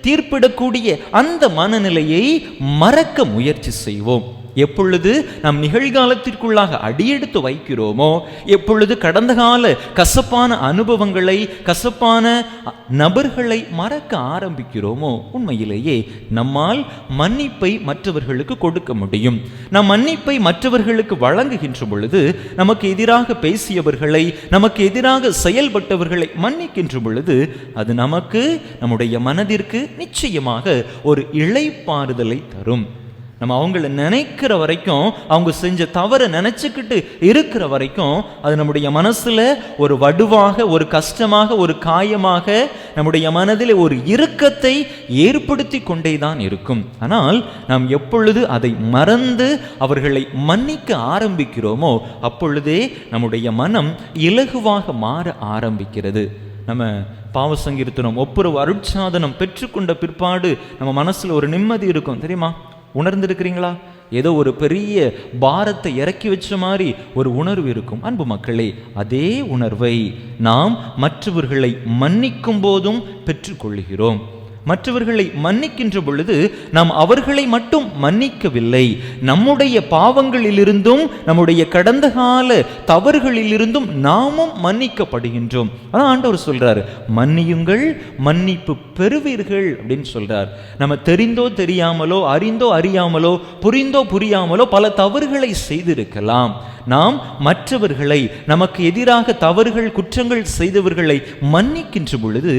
தீர்ப்பிடக்கூடிய அந்த மனநிலையை மறக்க முயற்சி செய்வோம். எப்பொழுது நாம் நிகழ்காலத்திற்குள்ளாக அடியெடுத்து வைக்கிறோமோ, எப்பொழுது கடந்த கால கசப்பான அனுபவங்களை, கசப்பான நபர்களை மறக்க ஆரம்பிக்கிறோமோ, உண்மையிலேயே நம்மால் மன்னிப்பை மற்றவர்களுக்கு கொடுக்க முடியும். நாம் மன்னிப்பை மற்றவர்களுக்கு வழங்குகின்ற பொழுது, நமக்கு எதிராக பேசியவர்களை, நமக்கு எதிராக செயல்பட்டவர்களை மன்னிக்கின்ற பொழுது அது நமக்கு, நம்முடைய மனதிற்கு நிச்சயமாக ஒரு இளைப்பாறுதலை தரும். நம்ம அவங்கள நினைக்கிற வரைக்கும், அவங்க செஞ்ச தவறை நினைச்சுக்கிட்டு இருக்கிற வரைக்கும் அது நம்முடைய மனசுல ஒரு வடுவாக, ஒரு கஷ்டமாக, ஒரு காயமாக நம்முடைய மனதில் ஒரு இறுக்கத்தை ஏற்படுத்தி கொண்டேதான் இருக்கும். ஆனால் நாம் எப்பொழுது அதை மறந்து அவர்களை மன்னிக்க ஆரம்பிக்கிறோமோ அப்பொழுதே நம்முடைய மனம் இலகுவாக மாற ஆரம்பிக்கிறது. நம்ம பாவ சங்கீர்த்தனம், ஒப்புரவு அருட்சாதனம் பெற்றுக்கொண்ட பிற்பாடு நம்ம மனசுல ஒரு நிம்மதி இருக்கும், தெரியுமா? உணர்ந்திருக்கிறீங்களா? ஏதோ ஒரு பெரிய பாரத்தை இறக்கி வச்ச மாதிரி ஒரு உணர்வு இருக்கும். அன்பு மக்களே, அதே உணர்வை நாம் மற்றவர்களை மன்னிக்கும் போதும் பெற்றுக்கொள்கிறோம். மற்றவர்களை மன்னிக்கின்ற பொழுது நாம் அவர்களை மட்டும் மன்னிக்கவில்லை, நம்முடைய பாவங்களிலிருந்தும் நம்முடைய கடந்த கால தவறுகளிலிருந்தும் நாமும் மன்னிக்கப்படுகின்றோம். அதான் ஆண்டவர் சொல்றாரு, மன்னியுங்கள் மன்னிப்பு பெறுவீர்கள் அப்படின்னு சொல்றார். நம்ம தெரிந்தோ தெரியாமலோ, அறிந்தோ அறியாமலோ, புரிந்தோ புரியாமலோ பல தவறுகளை செய்திருக்கலாம். நாம் மற்றவர்களை, நமக்கு எதிராக தவறுகள், குற்றங்கள் செய்தவர்களை மன்னிக்கின்ற பொழுது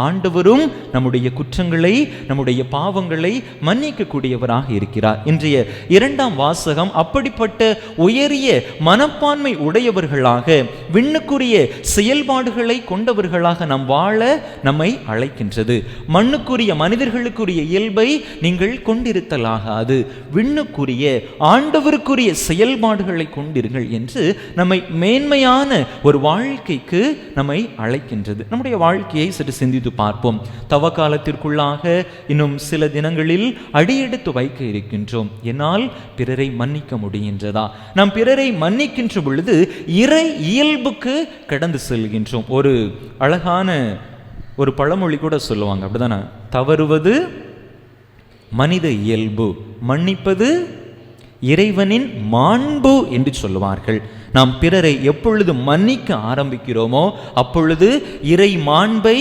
ஆண்டவரும் நம்முடைய குற்றங்களை, நம்முடைய பாவங்களை மன்னிக்கக்கூடியவராக இருக்கிறார். இன்றைய இரண்டாம் வாசகம் அப்படிப்பட்ட உயரிய மனப்பான்மை உடையவர்களாக, விண்ணுக்குரிய செயல்பாடுகளை கொண்டவர்களாக நாம் வாழ நம்மை அழைக்கின்றது. மண்ணுக்குரிய மனிதர்களுக்குரிய இயல்பை நீங்கள் கொண்டிருத்தலாகாது, விண்ணுக்குரிய ஆண்டவருக்குரிய செயல்பாடுகளை கொண்டிருங்கள் என்று நம்மை மேன்மையான ஒரு வாழ்க்கைக்கு நம்மை அழைக்கின்றது. நம்முடைய வாழ்க்கையை சற்று சிந்தித்து பார்ப்போம். தவ காலத்திற்குள்ளாக இன்னும் சில தினங்களில் அடியெடுத்து வைக்க இருக்கின்றோம். என்னால் பிறரை மன்னிக்க முடிகின்றதா? நாம் பிறரை மன்னிக்கின்ற பொழுது இறை இயல்புக்கு கடந்து செல்கின்றோம். ஒரு அழகான ஒரு பழமொழி கூட சொல்லுவாங்க, அப்படிதானே? தவறுவது மனித இயல்பு, மன்னிப்பது இறைவனின் மாண்பு என்று சொல்லுவார்கள். நாம் பிறரை எப்பொழுது மன்னிக்க ஆரம்பிக்கிறோமோ அப்பொழுது இறை மாண்பை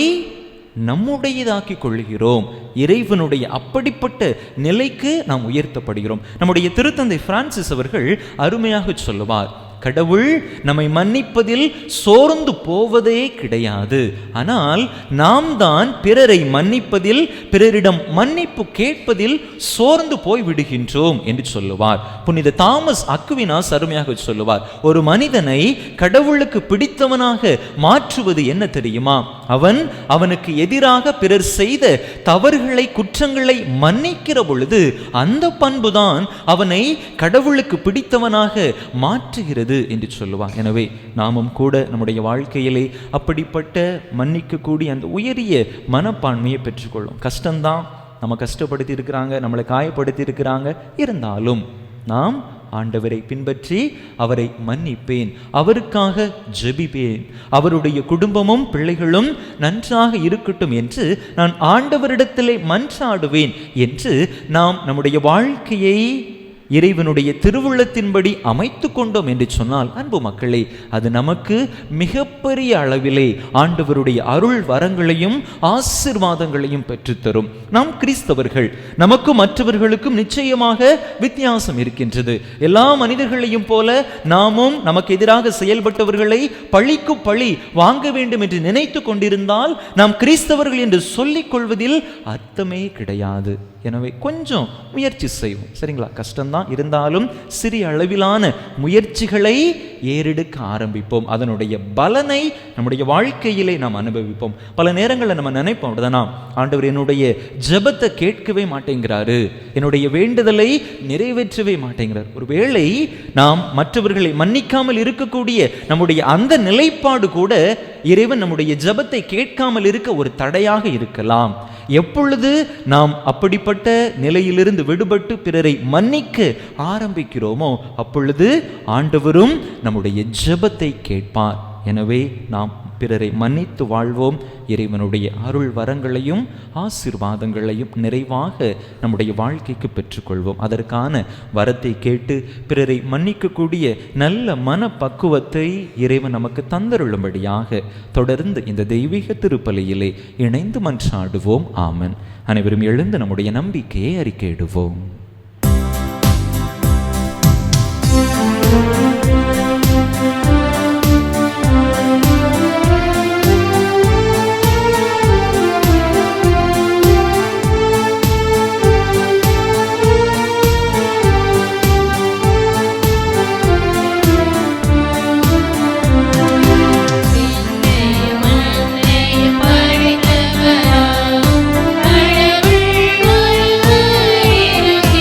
நம்முடையதாக்கிக் கொள்கிறோம். இறைவனுடைய அப்படிப்பட்ட நிலைக்கு நாம் உயர்த்தப்படுகிறோம். நம்முடைய திருத்தந்தை பிரான்சிஸ் அவர்கள் அருமையாக சொல்லுவார், கடவுள் நம்மை மன்னிப்பதில் சோர்ந்து போவதே கிடையாது, ஆனால் நாம் தான் பிறரை மன்னிப்பதில், பிறரிடம் மன்னிப்பு கேட்பதில் சோர்ந்து போய் விடுகின்றோம் என்று சொல்லுவார். புனித தாமஸ் அக்வினாஸ் அருமையாக சொல்லுவார், ஒரு மனிதனை கடவுளுக்கு பிடித்தவனாக மாற்றுவது என்ன தெரியுமா? அவனுக்கு எதிராக பிறர் செய்த தவறுகளை, குற்றங்களை மன்னிக்கிற பொழுது அந்த பண்புதான் அவனை கடவுளுக்கு பிடித்தவனாக மாற்றுகிறது என்று சொல்லுவார். எனவே நாமும் கூட நம்முடைய வாழ்க்கையிலே அப்படிப்பட்ட மன்னிக்கக்கூடிய அந்த உயரிய மனப்பான்மையை பெற்றுக்கொள்ளும். கஷ்டம்தான், நம்ம கஷ்டப்படுத்தி இருக்கிறாங்க, நம்மளை காயப்படுத்தி இருக்கிறாங்க, இருந்தாலும் நாம் ஆண்டவரை பின்பற்றி அவரை மன்னிப்பேன், அவருக்காக ஜெபிப்பேன், அவருடைய குடும்பமும் பிள்ளைகளும் நன்றாக இருக்கட்டும் என்று நான் ஆண்டவரிடத்திலே மன்றாடுவேன் என்று நாம் நம்முடைய வாழ்க்கையை இறைவனுடைய திருவுள்ளத்தின்படி அமைத்து கொண்டோம் என்று சொன்னால், அன்பு மக்களே, அது நமக்கு மிகப்பெரிய அளவிலே ஆண்டவருடைய அருள் வரங்களையும் ஆசீர்வாதங்களையும் பெற்றுத்தரும். நாம் கிறிஸ்தவர்கள், நமக்கும் மற்றவர்களுக்கும் நிச்சயமாக வித்தியாசம் இருக்கின்றது. எல்லா மனிதர்களையும் போல நாமும் நமக்கு எதிராக செயல்பட்டவர்களை பழிக்கு பழி வாங்க வேண்டும் என்று நினைத்து கொண்டிருந்தால் நாம் கிறிஸ்தவர்கள் என்று சொல்லிக் கொள்வதில் அர்த்தமே கிடையாது. எனவே கொஞ்சம் முயற்சி செய்வோம், சரிங்களா? கஷ்டம்தான், இருந்தாலும் சிறிய அளவிலான முயற்சிகளை ஏறெடுக்க ஆரம்பிப்போம். அதனுடைய பலனை நம்முடைய வாழ்க்கையிலே நாம் அனுபவிப்போம். பல நேரங்களில் நம்ம நினைப்போம், ஆண்டவர் என்னுடைய ஜெபத்தை கேட்கவே மாட்டேங்கிறாரு, என்னுடைய வேண்டுதலை நிறைவேற்றவே மாட்டேங்கிறார். ஒருவேளை நாம் மற்றவர்களை மன்னிக்காமல் இருக்கக்கூடிய நம்முடைய அந்த நிலைப்பாடு கூட இறைவன் நம்முடைய ஜெபத்தை கேட்காமல் இருக்க ஒரு தடையாக இருக்கலாம். எப்பொழுது நாம் அப்படிப்பட்ட நிலையிலிருந்து விடுபட்டு பிறரை மன்னிக்க ஆரம்பிக்கிறோமோ அப்பொழுது ஆண்டவரும் நம்முடைய ஜெபத்தை கேட்பார். எனவே நாம் பிறரை மன்னித்து வாழ்வோம். இறைவனுடைய அருள் வரங்களையும் ஆசீர்வாதங்களையும் நிறைவாக நம்முடைய வாழ்க்கைக்கு பெற்றுக்கொள்வோம். அதற்கான வரத்தை கேட்டு பிறரை மன்னிக்கக்கூடிய நல்ல மனப்பக்குவத்தை இறைவன் நமக்கு தந்தருளும்படியாக தொடர்ந்து இந்த தெய்வீக திருப்பலியிலே இணைந்து மன்றாடுவோம். ஆமன். அனைவரும் எழுந்து நம்முடைய நம்பிக்கையை அறிக்கையிடுவோம். படைத்தவராம் கடவுள் ஒருவரே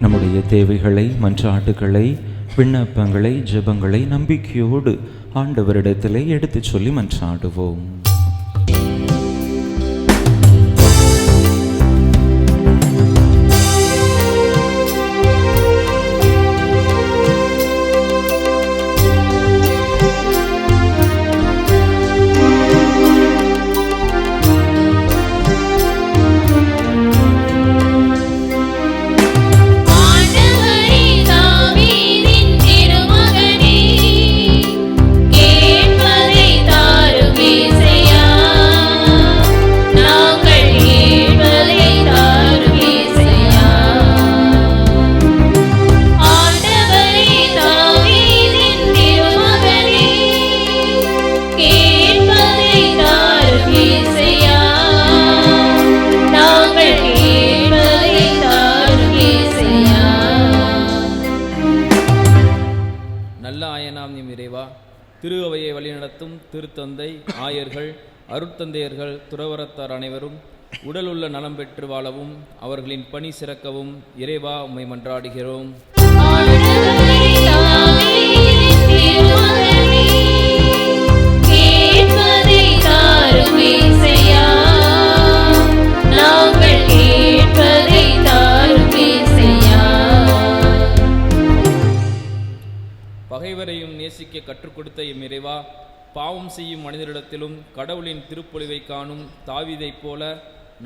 நம்முடைய தேவைகளை, மன்றாட்டுகளை, விண்ணப்பங்களை, ஜெபங்களை நம்பிக்கையோடு ஆண்டவரிடத்திலே எடுத்துச் சொல்லி மன்றாடுவோம். திரு அவையை வழிநடத்தும் திருத்தந்தை, ஆயர்கள், அருட்தந்தையர்கள், துறவரத்தார் அனைவரும் உடல் உள்ள நலம் பெற்று வாழவும் அவர்களின் பணி சிறக்கவும் இறைவா உம்மை மன்றாடுகிறோம். பகைவரையும் நேசிக்க கற்றுக் கொடுத்த இறைவா, பாவம் செய்யும் மனிதரிடத்திலும் கடவுளின் திருப்பொழிவை காணும் தாவீதைப் போல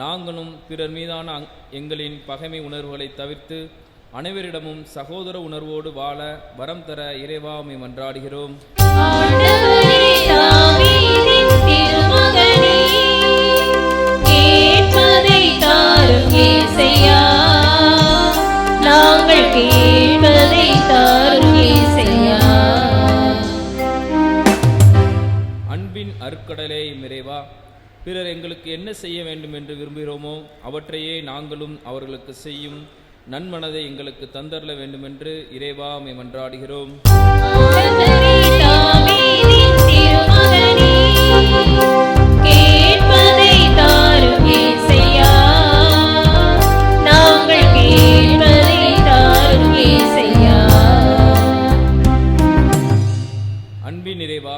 நாங்களும் பிறர் மீதான எங்களின் பகைமை உணர்வுகளை தவிர்த்து அனைவரிடமும் சகோதர உணர்வோடு வாழ வரம் தர இறைவா உம்மை மன்றாடுகிறோம். அன்பின் அருட்கடலே இறைவா, பிறர் எங்களுக்கு என்ன செய்ய வேண்டும் என்று விரும்புகிறோமோ அவற்றையே நாங்களும் அவர்களுக்கு செய்யும் நன்மனதை எங்களுக்கு தந்தரல வேண்டுமென்று இறைவா உம்மை மன்றாடுகிறோம். அன்பின் இறைவா,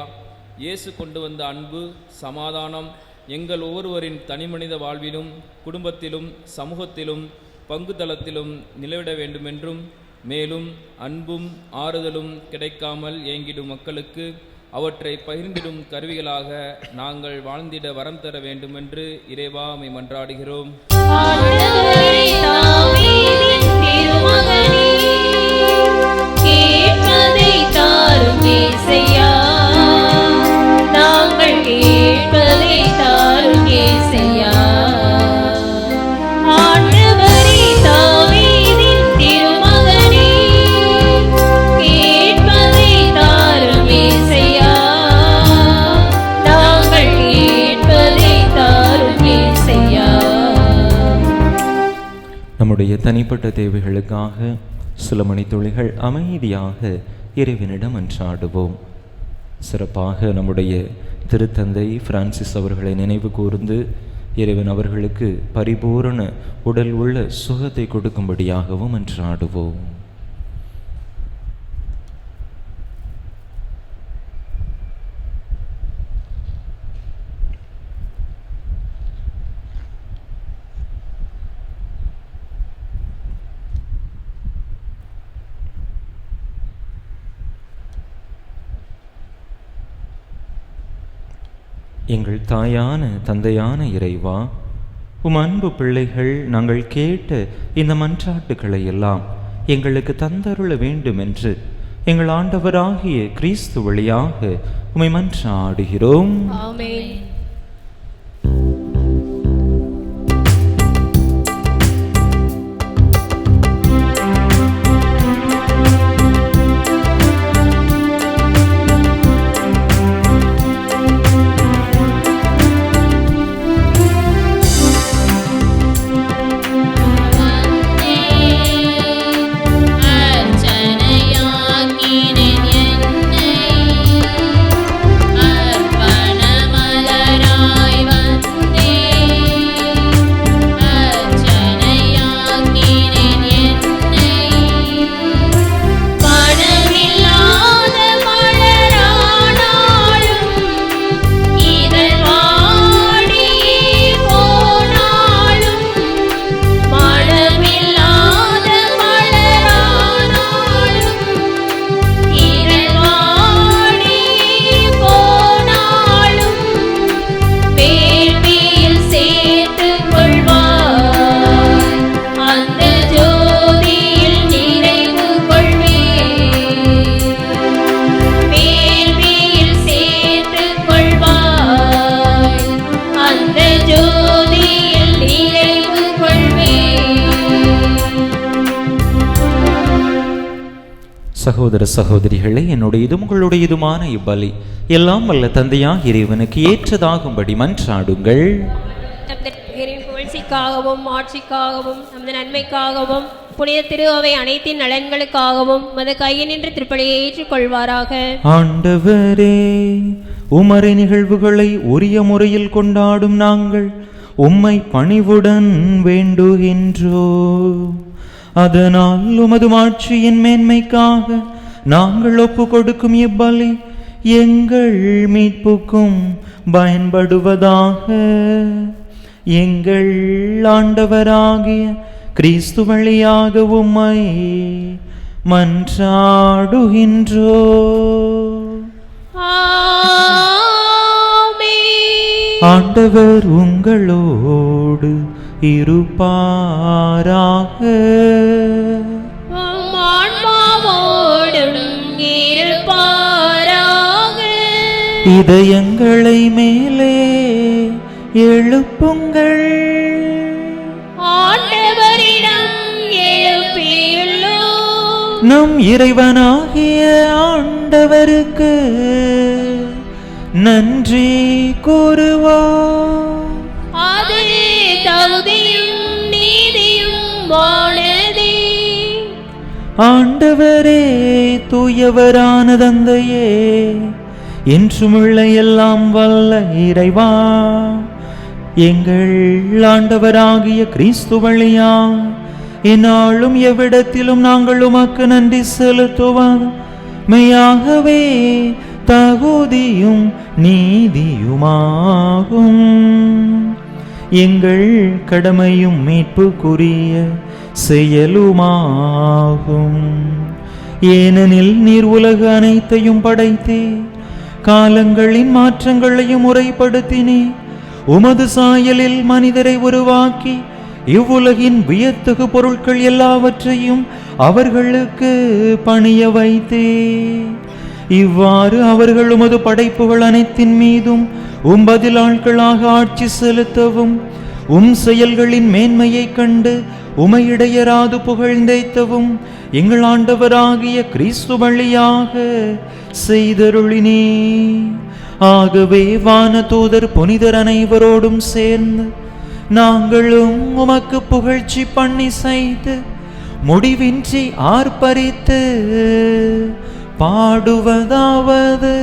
இயேசு கொண்டு வந்த அன்பு, சமாதானம் எங்கள் ஒவ்வொருவரின் தனிமனித வாழ்விலும், குடும்பத்திலும், சமூகத்திலும், பங்குதளத்திலும் நிலவிட வேண்டுமென்றும், மேலும் அன்பும் ஆறுதலும் கிடைக்காமல் ஏங்கிடும் மக்களுக்கு அவற்றை பகிர்ந்திடும் கருவிகளாக நாங்கள் வாழ்ந்திட வரம் தர வேண்டுமென்று இறைவா உம்மை மன்றாடுகிறோம். நம்முடைய தனிப்பட்ட தேவைகளுக்காக சில மணித்துளிகள் அமைதியாக இறைவனிடம் மன்றாடுவோம். சிறப்பாக நம்முடைய திருத்தந்தை பிரான்சிஸ் அவர்களை நினைவு கூர்ந்து இறைவன் அவர்களுக்கு பரிபூரண உடல் உள்ள சுகத்தை கொடுக்கும்படியாகவும் மன்றாடுவோம். எங்கள் தாயான தந்தையான இறைவா, உம் அன்பு பிள்ளைகள் நாங்கள் கேட்ட இந்த மன்றாட்டுக்களை எல்லாம் எங்களுக்கு தந்தருள வேண்டும் என்று எங்கள் ஆண்டவராகிய கிறிஸ்து வழியாக உம்மை மன்றாடுகிறோம். ஆமென். அர்ப்பணமலர் சகோதர சகோதரிகளே, என்னுடையதும் உங்களுடையதுமான இப்பலி எல்லாம் வல்ல தந்தையாக இறைவனுக்கு ஏற்றதாகும்படி மன்றாடுங்கள். புகழ்ச்சிக்காகவும் ஆட்சிக்காகவும் நமது நன்மைக்காகவும் புனித திரு அவை அனைத்தின் நலன்களுக்காகவும் மது கையில் நின்று திருப்பலியை ஏற்றுக்கொள்வாராக. ஆண்டவரே, உமறை நிகழ்வுகளை உரிய முறையில் கொண்டாடும் நாங்கள் உம்மை பணிவுடன் வேண்டுகின்றோ. அதனால் உமது ஆட்சியின் மேன்மைக்காக நாங்கள் ஒப்பு கொடுக்கும் இப்பலி எங்கள் மீட்புக்கும் பயன்படுவதாக. எங்கள் ஆண்டவராகிய கிறிஸ்து வழியாக உம்மை மன்றாடுகின்றோ. ஆண்டவர் உங்களோடு இருப்பாராக. இதயங்களை மேலே எழுப்புங்கள். ஆண்டவரிடம் எழுப்பியுள்ளோம். நம் இறைவனாகிய ஆண்டவருக்கு நன்றி கூறுவோம். அது தகுதியும் நீதியுமானதே. ஆண்டவரே, தூயவரான தந்தையே, என்றுமுள்ள எல்லாம் வல்ல இறைவா, எங்கள் ஆண்டவராகிய கிறிஸ்து வழியா என்னாலும் எவ்விடத்திலும் நாங்கள் உமக்கு நன்றி செலுத்துவோம். மெய்யாகவே தகுதியும் நீதியுமாகும். எங்கள் கடமையும் மீட்புக்குரிய செயலுமாகும். ஏனெனில் நீர் உலக அனைத்தையும் படைத்தே காலங்களின் மாற்றங்களையும் முறைப்படுத்தினே. உமது சாயலில் மனிதரை உருவாக்கி இவ்வுலகின் வியத்தகு பொருட்கள் எல்லாவற்றையும் அவர்களுக்கு பணிய வைத்தே. இவ்வாறு அவர்கள் உமது படைப்புகள் அனைத்தின் மீதும் பதில் ஆட்களாக ஆட்சி செலுத்தவும் செயல்களின் மேன்மையை கண்டு உமையிடையராது புகழ்ந்தேத்தவும் எங்கள் ஆண்டவராகிய கிறிஸ்து வழியாக செய்தருளினே. ஆகவே வானதூதர் புனிதர் அனைவரோடும் சேர்ந்து நாங்களும் உமக்கு புகழ்ச்சி பண்ணி செய்து முடிவின்றி ஆர்ப்பரித்து பாடுவதாவது: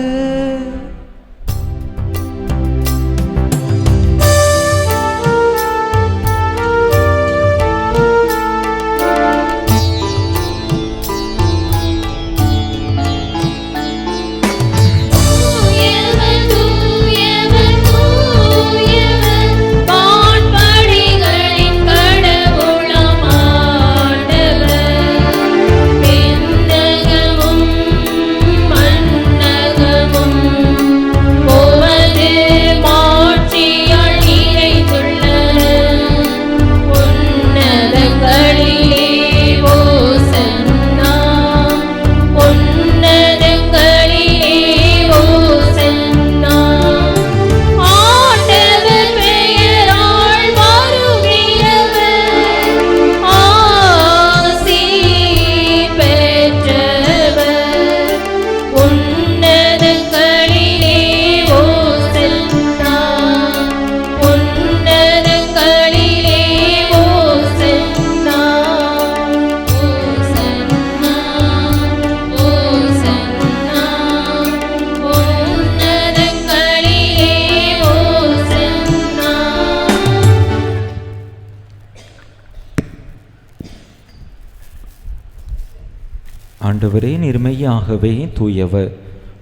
ஆண்டவரே, நிர்மையாகவே தூயவர்,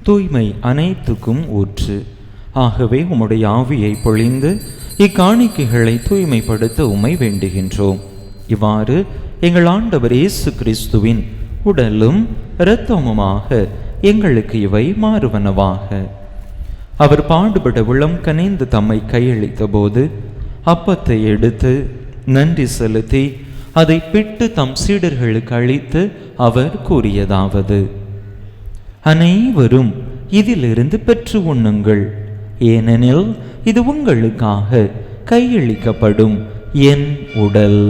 தூய்மை அனைத்துக்கும் ஊற்று. ஆகவே உம்முடைய ஆவியை பொழிந்து இக்காணிக்கைகளை தூய்மைப்படுத்த உம்மை வேண்டுகின்றோம். இவ்வாறு எங்கள் ஆண்டவர் இயேசு கிறிஸ்துவின் உடலும் இரத்தமுமாக எங்களுக்கு இவை மாறுவனவாக. அவர் பாடுபட உளம் கனிந்து தம்மை கையளித்த போது அப்பத்தை எடுத்து நன்றி செலுத்தி அதை பிட்டு தம் சீடர்களுக்கு அளித்து அவர் கூறியதாவது: அனைவரும் இதிலிருந்து பெற்று உண்ணுங்கள், ஏனெனில் இது உங்களுக்காக கையளிக்கப்படும் என் உடல்.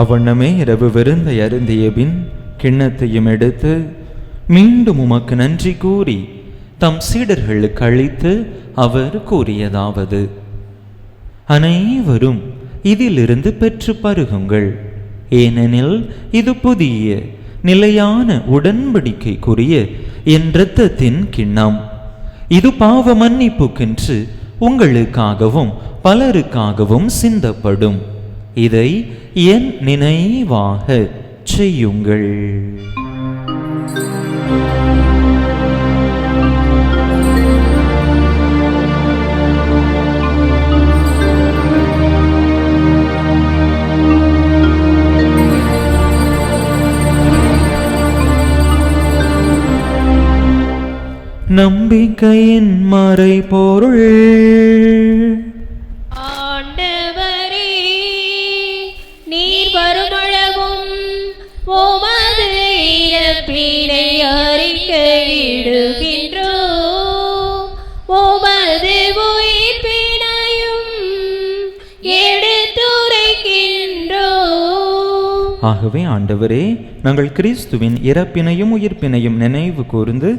அவ்வண்ணமே இரவு விருந்தை அருந்திய பின் கிண்ணத்தையும் எடுத்து மீண்டும் உமக்கு நன்றி கூறி தம் சீடர்களுக்கு அளித்து அவர் கூறியதாவது: அனைவரும் இதிலிருந்து பெற்று பருகுங்கள், ஏனெனில் இது புதிய நிலையான உடன்படிக்கைக்குரிய என் இரத்தத்தின் கிண்ணம். இது பாவ மன்னிப்புக்கென்று உங்களுக்காகவும் பலருக்காகவும் சிந்தப்படும். இதை என் நினைவாக செய்யுங்கள். நம்பிக்கையின் மறைபொருள். ஆண்டவரே, நீர் வருமளவும் உமது இறப்பினை அறிக்கையிடுகின்றோம், உமது உயிர்ப்பினையும் எடுத்துரைக்கின்றோம். ஆகவே ஆண்டவரே, நாங்கள் கிறிஸ்துவின் இறப்பினையும் உயிர்ப்பினையும் நினைவு கூர்ந்து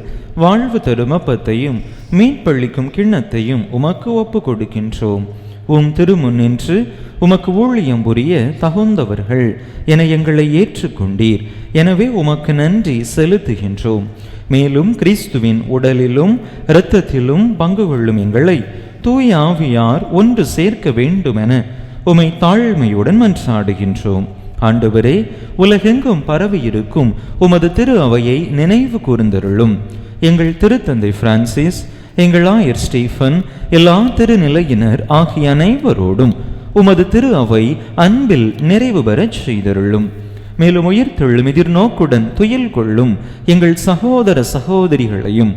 வாழ்வு தரும் அப்பத்தையும் மீட்பளிக்கும் கிண்ணத்தையும் உமக்கு ஒப்பு கொடுக்கின்றோம். உம் திருமுன்னின்று உமக்கு ஊழியம் புரிய தகுந்தவர்கள் என எங்களை ஏற்றுக்கொண்டீர். எனவே உமக்கு நன்றி செலுத்துகின்றோம். மேலும் கிறிஸ்துவின் உடலிலும் இரத்தத்திலும் பங்கு கொள்ளும் எங்களை தூய ஆவியார் ஒன்று சேர்க்க வேண்டுமென உமை தாழ்மையுடன் மன்றாடுகின்றோம். ஆண்டவரே, உலகெங்கும் பரவியிருக்கும் உமது திரு அவையை நினைவு கூர்ந்தருளும். எங்கள் திருத்தந்தை பிரான்சிஸ், எங்கள் ஆயர் ஸ்டீஃபன், எல்லா திருநிலையினர் ஆகிய அனைவரோடும் உமது திரு அவை அன்பில் நிறைவு பெறச் செய்தருளும். மேலும் உயிர்த்தெழும் எதிர்நோக்குடன் துயில் கொள்ளும் எங்கள் சகோதர சகோதரிகளையும்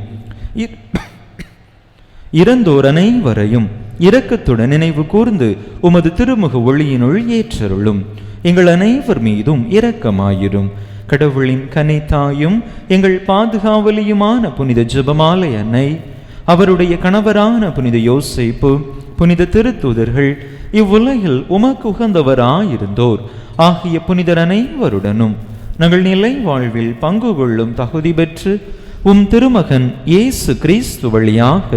இறந்தோர் அனைவரையும் இரக்கத்துடன் நினைவு கூர்ந்து உமது திருமுக ஒளியினுள் ஏற்றருளும். எங்கள் அனைவர் மீதும் இரக்கமாயிரும். கடவுளின் கனித்தாயும் எங்கள் பாதுகாவலியுமான புனித ஜெபமாலை அன்னை, அவருடைய கணவரான புனித யோசேப்பு, புனித திருத்தூதர்கள், இவ்வுலகில் உமக்கு உகந்தவராயிருந்தோர் ஆகிய புனிதர் அனைவருடனும் நாங்கள் நிலை வாழ்வில் பங்கு கொள்ளும் தகுதி பெற்று உம் திருமகன் இயேசு கிறிஸ்து வழியாக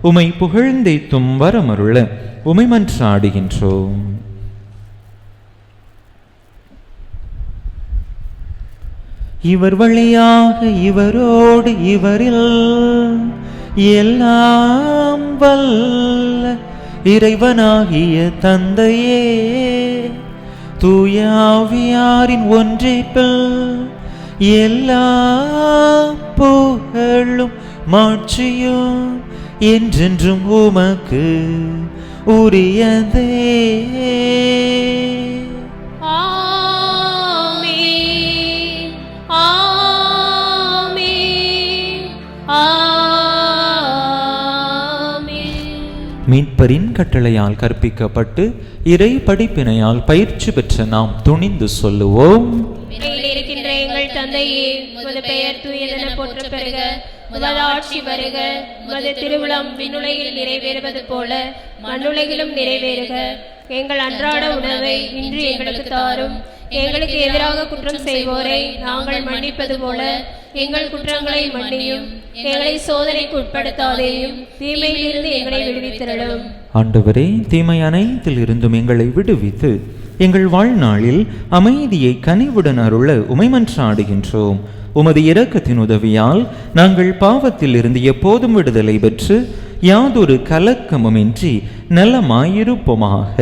உமை புகழ்ந்தேத்தும் வரமருள உமை மன்றாடுகின்றோம். இவர் வழியாக இவரோடு இவரில் எல்லாம் வல்ல இறைவனாகிய தந்தையே, தூய ஆவியாரின் ஒன்றிப்பில் எல்லா புகழும் மாட்சியும் என்றென்றும் உமக்கு உரியதே. மீட்பரின் கட்டளையால் கற்பிக்கப்பட்டு இறை படிப்பினையால் பயிற்சி பெற்ற நாம் துணிந்து சொல்லுவோம்: இருக்கின்ற எங்கள் தந்தையே, உமது பெயர் தூயதென போற்ற பெறுக, உமது ஆட்சி வருக, உமது திருவுளம் விண்ணுலகில் நிறைவேறுவது போல மண்ணுலகிலும் நிறைவேறுக. எங்கள் அன்றாட உணவை இன்று எங்களுக்கு தாரும். எங்களுக்கு எதிராக குற்றம் செய்வோரை நாங்கள் மன்னிப்பது போல எங்கள் குற்றங்களை மன்னியும். எங்களை சோதனைக்கு உட்படுத்தாதேயும், தீமையிலிருந்து எங்களை விடுவித்திரளும். ஆண்டவரே, தீமை அனைத்தில் இருந்தும் எங்களை விடுவித்து எங்கள் வாழ்நாளில் அமைதியை கனிவுடன் அருள உமை மன்றாடுகின்றோம். உமது இரக்கத்தின் உதவியால் நாங்கள் பாவத்தில் இருந்து எப்போதும் விடுதலை பெற்று யாதொரு கலக்கமுமின்றி நலமாயிருப்போமாக.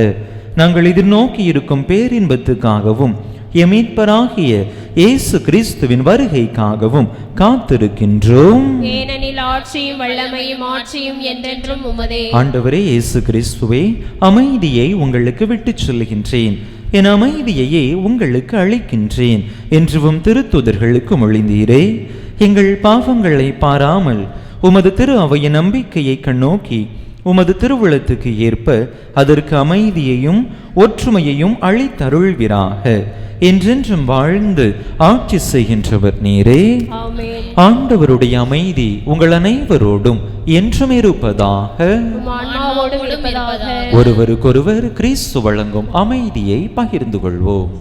நாங்கள் எதிர்நோக்கி இருக்கும் பேரின்பத்துக்காகவும் எமீட்பராகிய இயேசு கிறிஸ்துவின் வருகைக்காகவும் காத்திருக்கின்றோம். ஏனெனில் ஆட்சியும் வல்லமையும் ஆட்சியும் என்றென்றும் உமதே. ஆண்டவரே இயேசு கிறிஸ்துவே, அமைதியை உங்களுக்கு விட்டுச் சொல்லுகின்றேன், என் அமைதியையே உங்களுக்கு அளிக்கின்றேன் என்றும் திருத்தூதர்களுக்கு மொழிந்தீரே. எங்கள் பாவங்களை பாராமல் உமது திரு அவையின் நம்பிக்கையை கண்ணோக்கி உமது திருவுளத்துக்கு ஏற்ப அதற்கு அமைதியையும் ஒற்றுமையையும் அளித்தருள்வீராக. என்றென்றும் வாழ்ந்து ஆட்சி செய்கின்றவர் நீரே. ஆண்டவருடைய அமைதி உங்கள் அனைவரோடும் என்றும் இருப்பதாக. ஒருவருக்கொருவர் கிறிஸ்து வழங்கும் அமைதியை பகிர்ந்து கொள்வோம்.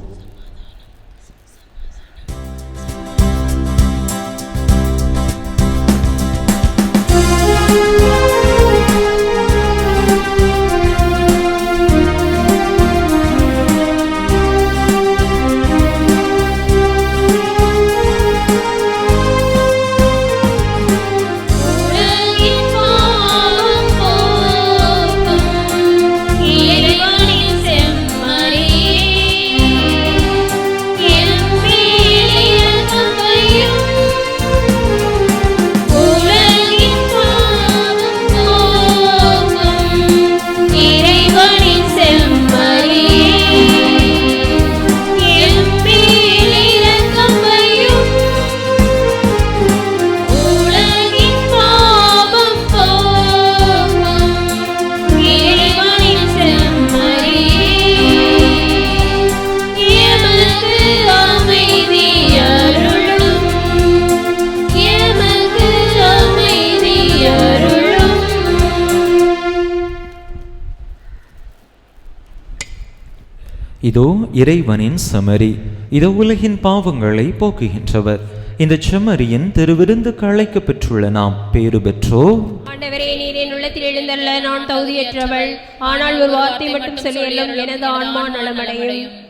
இதோ இறைவனின் செம்மறி, இதோ உலகின் பாவங்களை போக்குகின்றவர். இந்த செம்மறியின் திருவிருந்துக்கு அழைக்கப் பெற்றுள்ள நாம் பேறு பெற்றோர். ஆண்டவரே, நீர் என் உள்ளத்தில் எழுந்தள்ள நான் தகுதியற்றவள். ஆனால் ஒரு வார்த்தை மட்டும் சொல்லியல்லும் எனது ஆன்மா நலமடையும்.